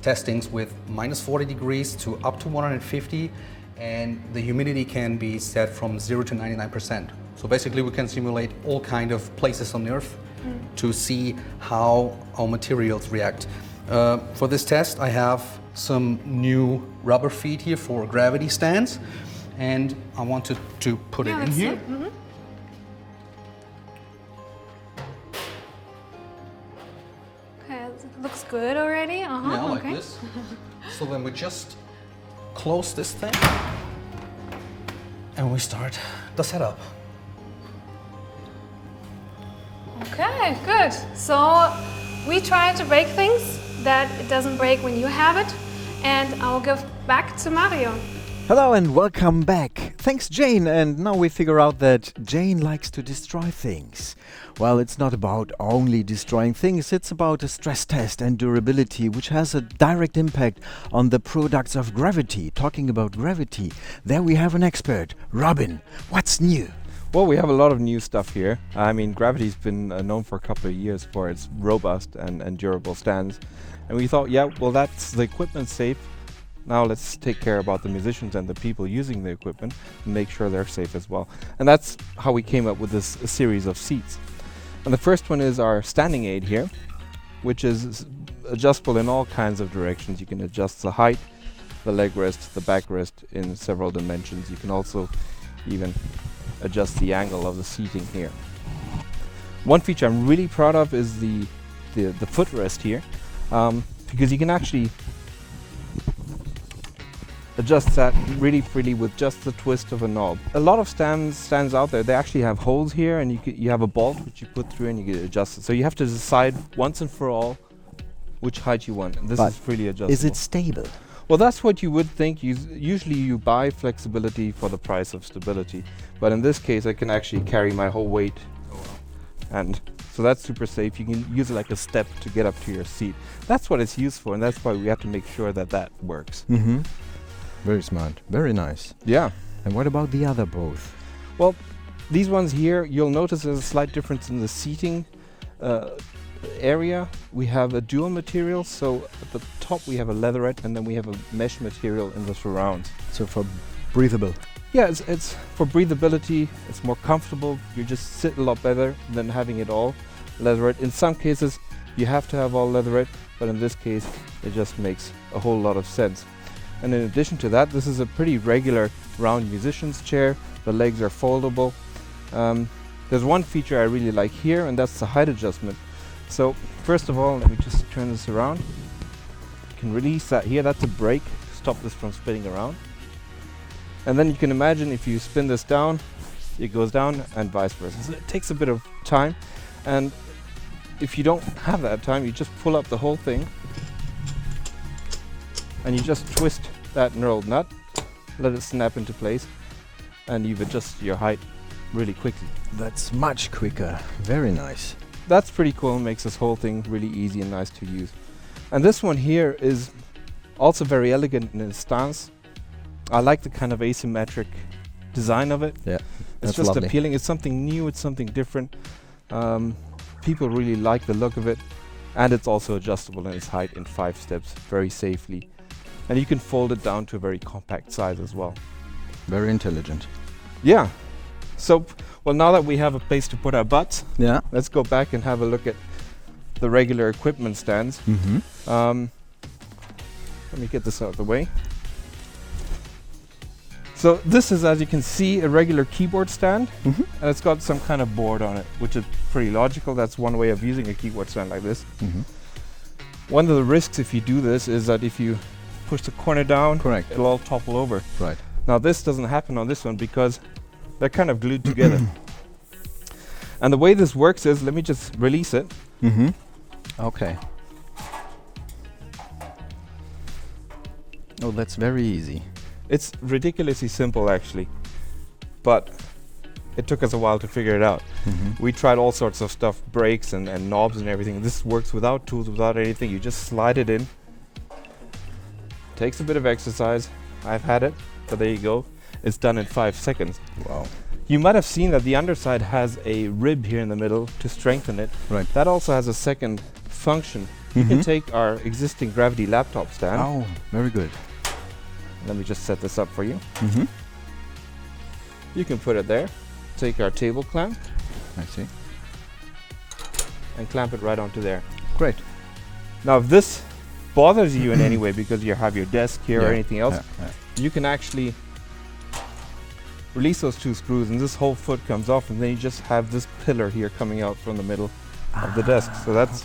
testings with minus 40 degrees to up to 150, and the humidity can be set from 0 to 99%. So basically we can simulate all kind of places on Earth to see how our materials react. For this test I have some new rubber feet here for gravity stands, and I wanted to put it in here. Okay, it looks good already. Yeah, like okay. this. So then we just close this thing and we start the setup. Okay, good. So we try to break things that it doesn't break when you have it, and I'll give back to Mario. Hello and welcome back. Thanks, Jane. And now we figure out that Jane likes to destroy things. Well, it's not about only destroying things, it's about a stress test and durability, which has a direct impact on the products of gravity. Talking about gravity, there we have an expert. Robin, what's new? Well, we have a lot of new stuff here. I mean, Gravity's been known for a couple of years for its robust and durable stands. And we thought, yeah, well, that's the equipment safe. Now let's take care about the musicians and the people using the equipment and make sure they're safe as well. And that's how we came up with this series of seats. And the first one is our standing aid here, which is adjustable in all kinds of directions. You can adjust the height, the leg rest, the backrest in several dimensions. You can also even adjust the angle of the seating here. One feature I'm really proud of is the footrest here, because you can actually adjust that really freely with just the twist of a knob. A lot of stands out there, they actually have holes here, and you have a bolt which you put through and you get it adjusted. So you have to decide once and for all which height you want. And this is freely adjustable. Is it stable? Well, that's what you would think. Usually you buy flexibility for the price of stability. But in this case, I can actually carry my whole weight. And so that's super safe. You can use it like a step to get up to your seat. That's what it's used for, and that's why we have to make sure that that works. Mm-hmm. Very smart. Very nice. Yeah. And what about the other both? Well, these ones here, you'll notice there's a slight difference in the seating area. We have a dual material, so at the top we have a leatherette, and then we have a mesh material in the surrounds. So for breathable. Yeah, it's for breathability, it's more comfortable. You just sit a lot better than having it all leatherette. In some cases, you have to have all leatherette, but in this case, it just makes a whole lot of sense. And in addition to that, this is a pretty regular round musician's chair. The legs are foldable. There's one feature I really like here, and that's the height adjustment. So first of all, let me just turn this around. You can release that here. That's a brake to stop this from spinning around. And then you can imagine if you spin this down, it goes down, and vice versa. So it takes a bit of time. And if you don't have that time, you just pull up the whole thing and you just twist that knurled nut, let it snap into place, and you've adjusted your height really quickly. That's much quicker. Very nice. That's pretty cool and makes this whole thing really easy and nice to use. And this one here is also very elegant in its stance. I like the kind of asymmetric design of it. Yeah, it's just lovely. Appealing. It's something new, it's something different. People really like the look of it, and it's also adjustable in its height in 5 steps very safely. And you can fold it down to a very compact size as well. Very intelligent. Yeah. So, well, now that we have a place to put our butts, yeah, let's go back and have a look at the regular equipment stands. Mm-hmm. Let me get this out of the way. So this is, as you can see, a regular keyboard stand, and it's got some kind of board on it, which is pretty logical. That's one way of using a keyboard stand like this. One of the risks if you do this is that if you push the corner down, correct, it'll all topple over. Right. Now this doesn't happen on this one because they're kind of glued together. And the way this works is, let me just release it. Okay. Oh, that's very easy. It's ridiculously simple actually, but it took us a while to figure it out. We tried all sorts of stuff, brakes and knobs and everything. This works without tools, without anything. You just slide it in. Takes a bit of exercise. I've had it, but there you go. It's done in 5 seconds. Wow. You might have seen that the underside has a rib here in the middle to strengthen it. Right. That also has a second function. You can take our existing Gravity laptop stand. Oh, very good. Let me just set this up for you. You can put it there. Take our table clamp. I see. And clamp it right onto there. Great. Now if this bothers you in any way because you have your desk here or anything else, you can actually release those 2 screws and this whole foot comes off, and then you just have this pillar here coming out from the middle of the desk. So that's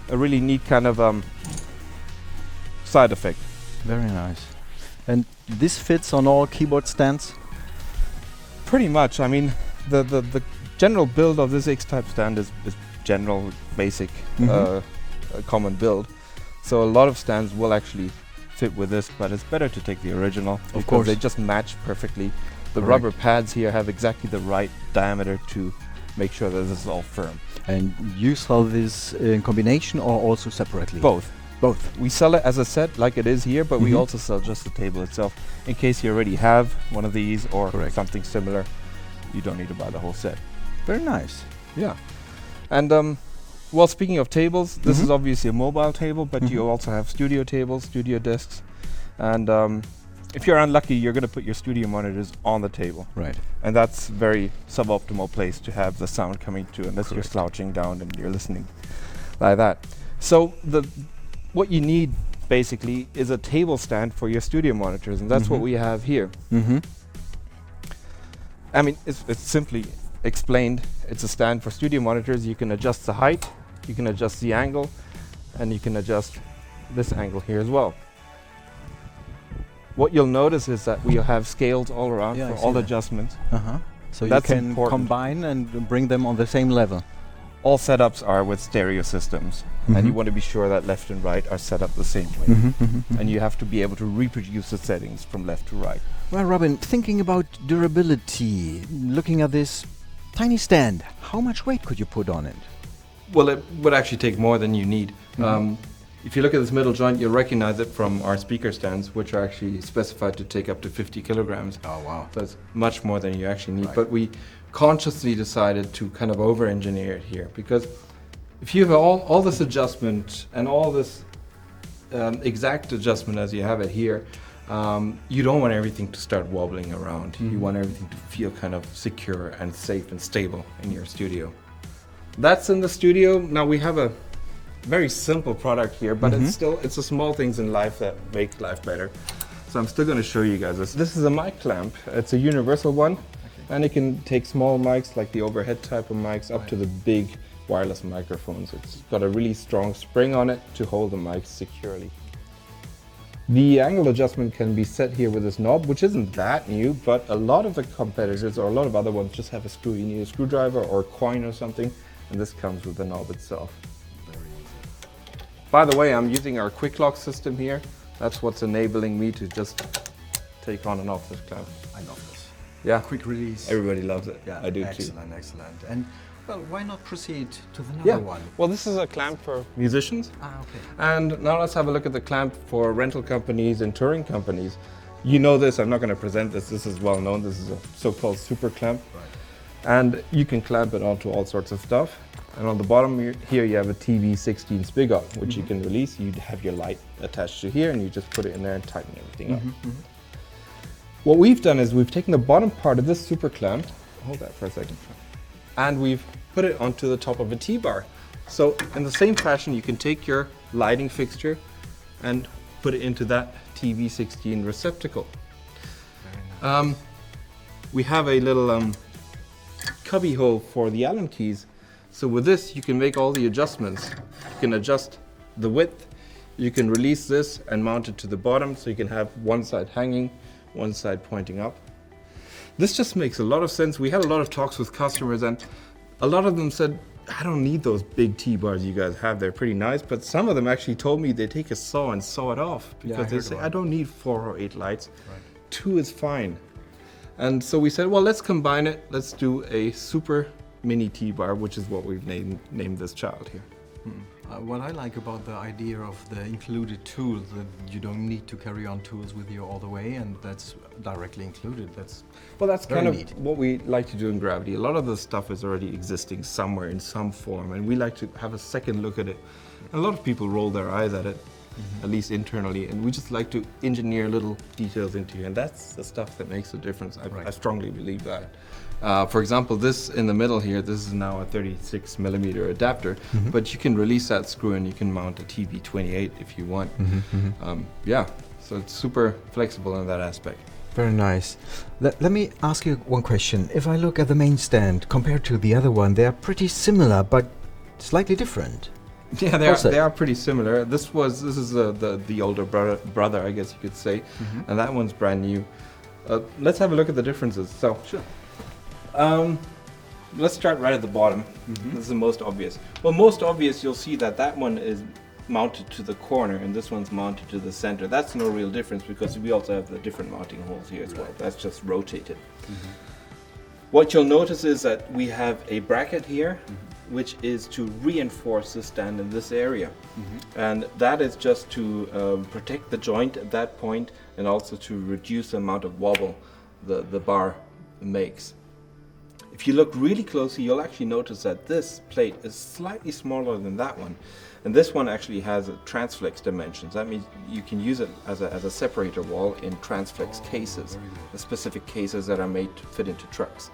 a really neat kind of side effect. Very nice. And this fits on all keyboard stands? Pretty much. I mean, the general build of this X-type stand is general, basic, common build. So a lot of stands will actually fit with this, but it's better to take the original. Of course. They just match perfectly. The rubber pads here have exactly the right diameter to make sure that this is all firm. And you sell this in combination or also separately? Both. Both. We sell it as a set like it is here, but we also sell just the table itself in case you already have one of these or something similar. You don't need to buy the whole set. Very nice. Yeah. And well, speaking of tables, this is obviously a mobile table, but you also have studio tables, studio desks. And if you're unlucky, you're going to put your studio monitors on the table. Right. And that's very suboptimal place to have the sound coming to, unless you're slouching down and you're listening like that. So what you need basically is a table stand for your studio monitors, and that's what we have here. I mean, it's simply explained. It's a stand for studio monitors. You can adjust the height, you can adjust the angle, and you can adjust this angle here as well. What you'll notice is that we have scales all around for all adjustments. So That's you can important. combine and bring them on the same level. All setups are with stereo systems, and you want to be sure that left and right are set up the same way. And you have to be able to reproduce the settings from left to right. Well, Robin, thinking about durability, looking at this tiny stand, how much weight could you put on it? Well, it would actually take more than you need. If you look at this middle joint, you'll recognize it from our speaker stands, which are actually specified to take up to 50 kilograms. Oh, wow. That's much more than you actually need. But we consciously decided to kind of over-engineer it here, because if you have all this adjustment and all this exact adjustment as you have it here, you don't want everything to start wobbling around. You want everything to feel kind of secure and safe and stable in your studio. That's in the studio. Now we have a very simple product here, but it's the small things in life that make life better. So I'm still going to show you guys this. This is a mic clamp. It's a universal one, and it can take small mics like the overhead type of mics up to the big wireless microphones. It's got a really strong spring on it to hold the mics securely. The angle adjustment can be set here with this knob, which isn't that new, but a lot of the competitors or a lot of other ones just have a screw. You need a screwdriver or a coin or something, and this comes with the knob itself. By the way, I'm using our quick lock system here. That's what's enabling me to just take on and off this clamp. I love this. Yeah, Quick release. everybody loves it. Yeah, I do too. excellent, excellent. And well, why not proceed to the other one? Well, this is a clamp for musicians. Okay. And now let's have a look at the clamp for rental companies and touring companies. You know this, I'm not going to present this. This is well known. This is a so-called super clamp. Right. And you can clamp it onto all sorts of stuff. And on the bottom here you have a TV16 spigot, which you can release. You have your light attached to here, and you just put it in there and tighten everything up. What we've done is we've taken the bottom part of this super clamp, hold that for a second, and we've put it onto the top of a T-bar. So in the same fashion, you can take your lighting fixture and put it into that TV16 receptacle. We have a little cubby hole for the Allen keys. So with this, you can make all the adjustments. You can adjust the width. You can release this and mount it to the bottom, so you can have one side hanging, one side pointing up. This just makes a lot of sense. We had a lot of talks with customers, and a lot of them said, I don't need those big T-bars you guys have. They're pretty nice, but some of them actually told me they take a saw and saw it off, because they say, I don't need 4 or 8 lights. 2 is fine. And so we said, well, let's combine it. Let's do a super mini T-bar, which is what we've named this child here. What I like about the idea of the included tools, that you don't need to carry on tools with you all the way, and that's directly included. That's kind of what we like to do in Gravity. A lot of the stuff is already existing somewhere in some form, and we like to have a second look at it. And a lot of people roll their eyes at it, at least internally, and we just like to engineer little details into it, and that's the stuff that makes a difference. I strongly believe that. For example, this in the middle here, this is now a 36mm adapter, but you can release that screw and you can mount a TV28 if you want. Yeah, so it's super flexible in that aspect. very nice. Let me ask you one question. If I look at the main stand compared to the other one, they are pretty similar, but slightly different. Yeah, they are pretty similar. This is the older brother, I guess you could say, and that one's brand new. Let's have a look at the differences. So, sure. Let's start right at the bottom. This is the most obvious. Well, most obvious, you'll see that one is mounted to the corner and this one's mounted to the center. That's no real difference because we also have the different mounting holes here as well. That's just rotated. What you'll notice is that we have a bracket here, which is to reinforce the stand in this area. And that is just to protect the joint at that point and also to reduce the amount of wobble the bar makes. If you look really closely, you'll actually notice that this plate is slightly smaller than that one. And this one actually has transflex dimensions. That means you can use it as a separator wall in transflex cases, the specific cases that are made to fit into trucks.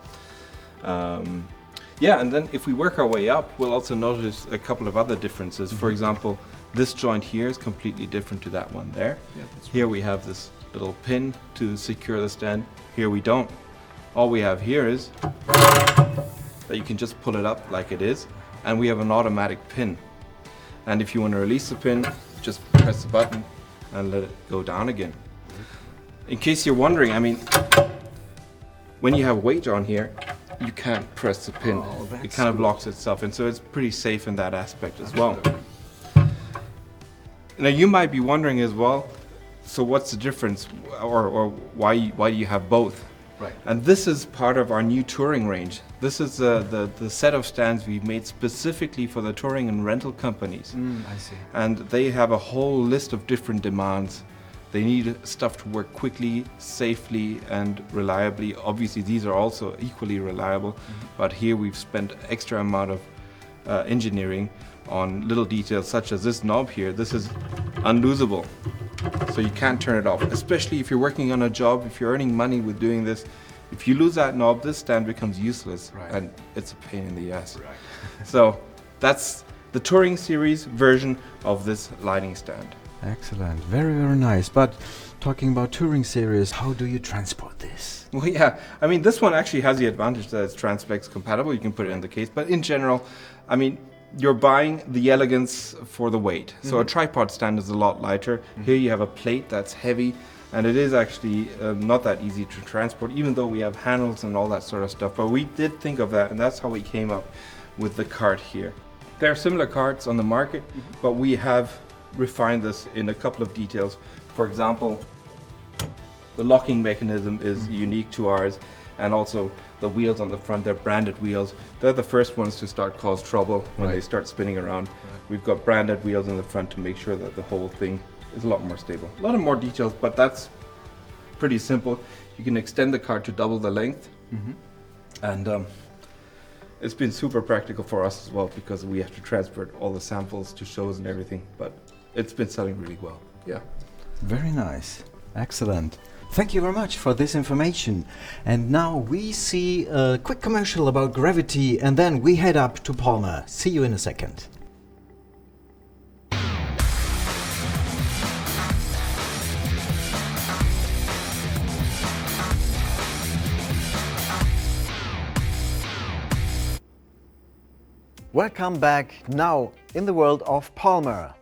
Yeah, and then if we work our way up, we'll also notice a couple of other differences. For example, this joint here is completely different to that one there. Yeah, Here we have this little pin to secure the stand. Here we don't. All we have here is that you can just pull it up like it is, and we have an automatic pin. And if you want to release the pin, just press the button and let it go down again. In case you're wondering, I mean, when you have weight on here, you can't press the pin. It kind of locks itself in, so it's pretty safe in that aspect as well. Now you might be wondering as well, so what's the difference, or why do you have both? Right. And this is part of our new touring range. This is the set of stands we've made specifically for the touring and rental companies. I see. And they have a whole list of different demands. They need stuff to work quickly, safely, and reliably. Obviously, these are also equally reliable, but here we've spent extra amount of engineering on little details such as this knob here. This is unlosable, so you can't turn it off, especially if you're working on a job, if you're earning money with doing this. If you lose that knob, this stand becomes useless, and it's a pain in the ass. So that's the Touring Series version of this lighting stand. Excellent, very, very nice. But talking about Touring Series, how do you transport this? Well, yeah, I mean, this one actually has the advantage that it's transflex compatible. You can put it in the case, but in general, I mean, you're buying the elegance for the weight. So a tripod stand is a lot lighter. Here you have a plate that's heavy, and it is actually not that easy to transport, even though we have handles and all that sort of stuff. But we did think of that, and that's how we came up with the cart here. There are similar carts on the market, but we have refined this in a couple of details. For example, the locking mechanism is unique to ours, and also the wheels on the front, they're branded wheels. They're the first ones to cause trouble when they start spinning around. We've got branded wheels in the front to make sure that the whole thing is a lot more stable. A lot of more details, but that's pretty simple. You can extend the cart to double the length, and it's been super practical for us as well, because we have to transport all the samples to shows and everything, but it's been selling really well. Yeah. Very nice, excellent. Thank you very much for this information. And now we see a quick commercial about gravity, and then we head up to Palmer. See you in a second. Welcome back now in the world of Palmer,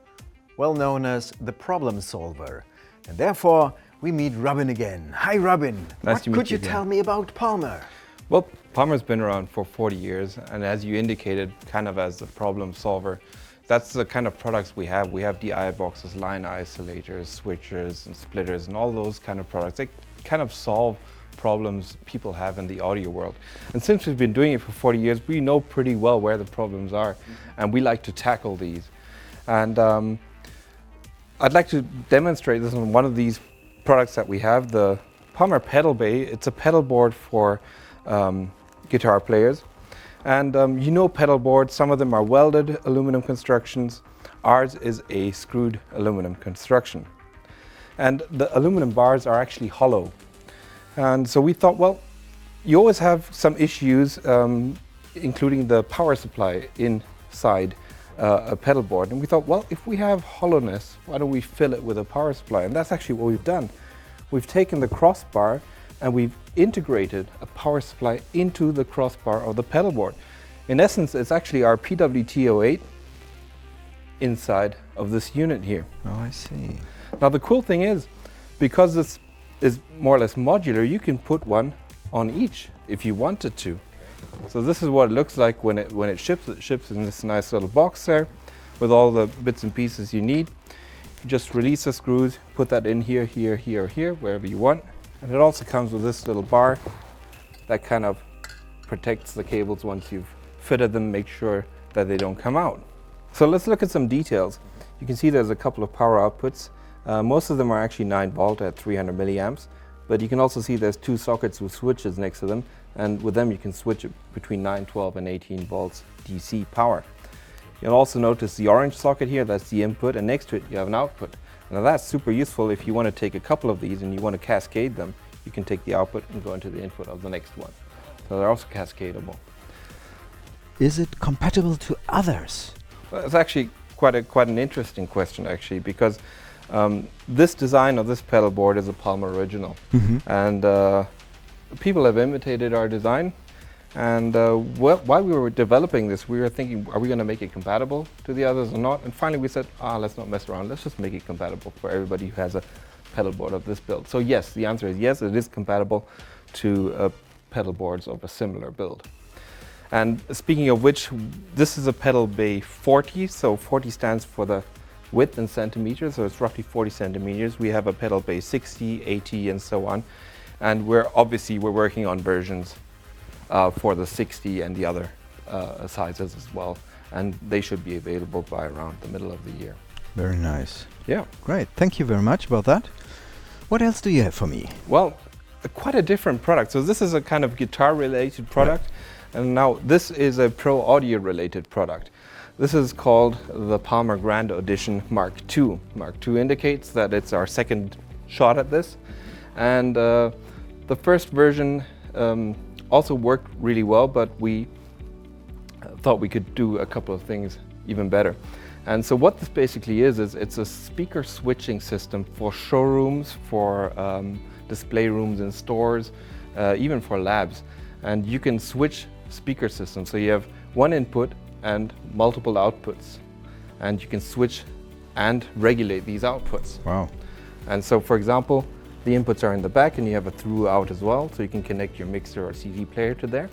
well known as the problem solver. And therefore, we meet Robin again. Hi, Robin. Nice to meet What could you you again. tell me about Palmer? Well, Palmer's been around for 40 years, and as you indicated, kind of as the problem solver, that's the kind of products we have. We have DI boxes, line isolators, switchers, and splitters, and all those kind of products. They kind of solve problems people have in the audio world. And since we've been doing it for 40 years, we know pretty well where the problems are, and we like to tackle these. And I'd like to demonstrate this on one of these products that we have, the Palmer Pedal Bay. It's a pedal board for guitar players. And you know pedal boards, some of them are welded aluminum constructions. Ours is a screwed aluminum construction. And the aluminum bars are actually hollow. And so we thought, well, you always have some issues, including the power supply inside a pedal board. And we thought, well, if we have hollowness, why don't we fill it with a power supply? And that's actually what we've done. We've taken the crossbar and we've integrated a power supply into the crossbar of the pedal board. In essence, it's actually our PWT08 inside of this unit here. Oh, I see. Now the cool thing is, because this is more or less modular, you can put one on each if you wanted to. So this is what it looks like when it ships. It ships in this nice little box there with all the bits and pieces you need. You just release the screws, put that in here, here, here, or here, wherever you want. And it also comes with this little bar that kind of protects the cables once you've fitted them, make sure that they don't come out. So let's look at some details. You can see there's a couple of power outputs. Most of them are actually 9 volt at 300 milliamps, but you can also see there's 2 sockets with switches next to them, and with them you can switch it between 9, 12 and 18 volts DC power. You'll also notice the orange socket here, that's the input, and next to it you have an output. Now that's super useful if you want to take a couple of these and you want to cascade them. You can take the output and go into the input of the next one. So they're also cascadable. Is it compatible to others? Well, it's actually quite an interesting question actually, because this design of this pedal board is a Palmer original. And people have imitated our design. And while we were developing this, we were thinking, are we going to make it compatible to the others or not? And finally we said, let's not mess around, let's just make it compatible for everybody who has a pedal board of this build. So yes, the answer is yes, it is compatible to pedal boards of a similar build. And speaking of which, this is a pedal bay 40, so 40 stands for the width in centimeters, so it's roughly 40 centimeters. We have a pedal bay 60, 80 and so on. And we're working on versions for the 60 and the other sizes as well, and they should be available by around the middle of the year. Very nice. Yeah. Great, thank you very much about that. What else do you have for me? Well, quite a different product. So this is a kind of guitar related product, and now this is a pro audio related product. This is called the Palmer Grand Audition Mark II. Mark II indicates that it's our second shot at this, and the first version also worked really well, but we thought we could do a couple of things even better. And so what this basically is it's a speaker switching system for showrooms, for display rooms in stores, even for labs. And you can switch speaker systems. So you have one input and multiple outputs. And you can switch and regulate these outputs. Wow. And so, for example, the inputs are in the back and you have a through out as well, so you can connect your mixer or CD player to there.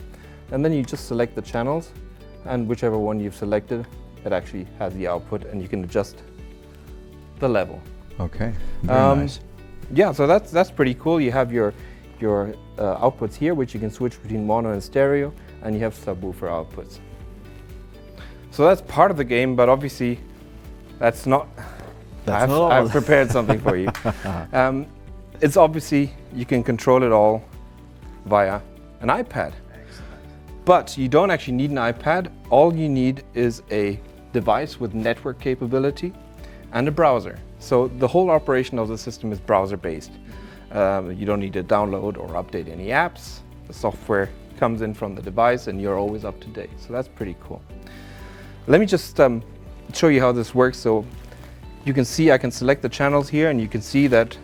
And then you just select the channels, and whichever one you've selected, it actually has the output, and you can adjust the level. Okay, very nice. Yeah, so that's pretty cool. You have your outputs here, which you can switch between mono and stereo, and you have subwoofer outputs. So that's part of the game, but obviously that's not. I've prepared something for you. It's obviously, you can control it all via an iPad. But you don't actually need an iPad. All you need is a device with network capability and a browser. So the whole operation of the system is browser-based. You don't need to download or update any apps. The software comes in from the device and you're always up to date. So that's pretty cool. Let me just show you how this works. So you can see I can select the channels here, and you can see that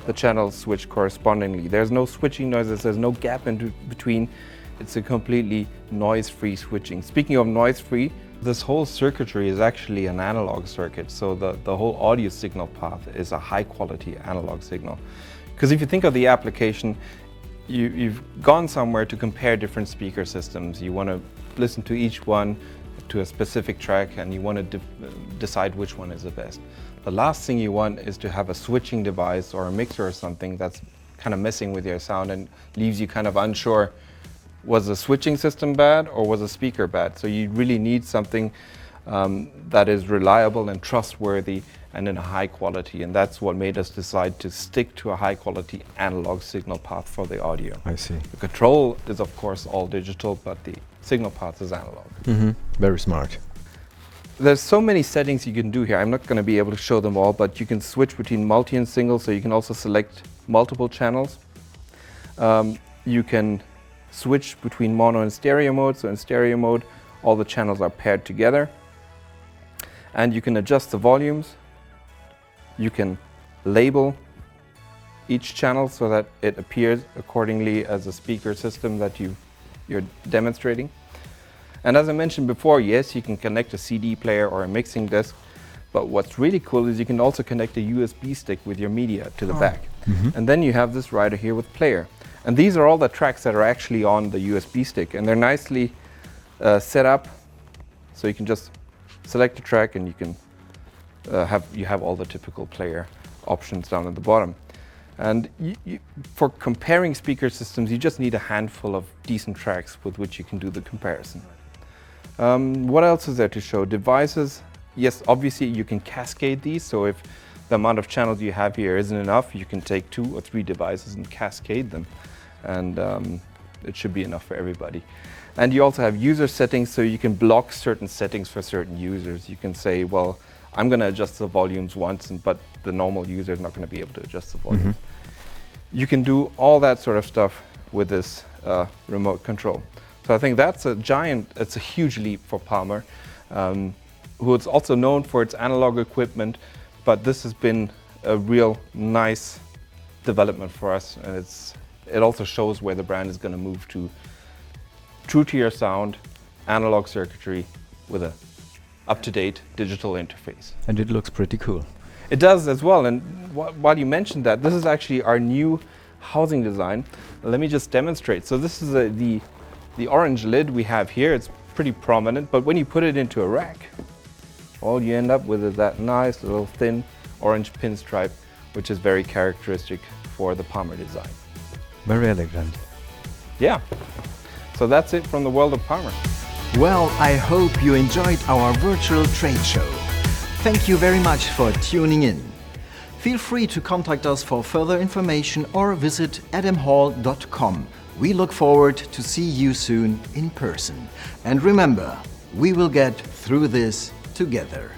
the channels switch correspondingly. There's no switching noises, there's no gap in between. It's a completely noise-free switching. Speaking of noise-free, this whole circuitry is actually an analog circuit. So the whole audio signal path is a high-quality analog signal. Because if you think of the application, you've gone somewhere to compare different speaker systems. You want to listen to each one to a specific track, and you want to decide which one is the best. The last thing you want is to have a switching device or a mixer or something that's kind of messing with your sound and leaves you kind of unsure, was the switching system bad or was the speaker bad? So you really need something that is reliable and trustworthy and in a high quality, and that's what made us decide to stick to a high quality analog signal path for the audio. I see. The control is of course all digital, but the signal path is analog. Very smart. There's so many settings you can do here. I'm not going to be able to show them all, but you can switch between multi and single, so you can also select multiple channels. You can switch between mono and stereo mode, so in stereo mode all the channels are paired together. And you can adjust the volumes. You can label each channel so that it appears accordingly as a speaker system that you're demonstrating. And as I mentioned before, yes, you can connect a CD player or a mixing disc, but what's really cool is you can also connect a USB stick with your media to the back. And then you have this rider here with player. And these are all the tracks that are actually on the USB stick, and they're nicely set up, so you can just select a track and you can have all the typical player options down at the bottom. And for comparing speaker systems, you just need a handful of decent tracks with which you can do the comparison. What else is there to show? Devices, yes, obviously you can cascade these, so if the amount of channels you have here isn't enough, you can take 2 or 3 devices and cascade them. And It should be enough for everybody. And you also have user settings, so you can block certain settings for certain users. You can say, well, I'm going to adjust the volumes once, but the normal user is not going to be able to adjust the volume. You can do all that sort of stuff with this remote control. So I think that's it's a huge leap for Palmer, who is also known for its analog equipment, but this has been a real nice development for us, and it also shows where the brand is going to move to. True to your sound, analog circuitry with a up-to-date digital interface. And it looks pretty cool. It does as well, and while you mentioned that, this is actually our new housing design. Let me just demonstrate. So this is the orange lid we have here. It's pretty prominent, but when you put it into a rack, all you end up with is that nice little thin orange pinstripe, which is very characteristic for the Palmer design. Very elegant. Yeah. So that's it from the world of Palmer. Well, I hope you enjoyed our virtual trade show. Thank you very much for tuning in. Feel free to contact us for further information or visit adamhall.com. We look forward to see you soon in person. And remember, we will get through this together.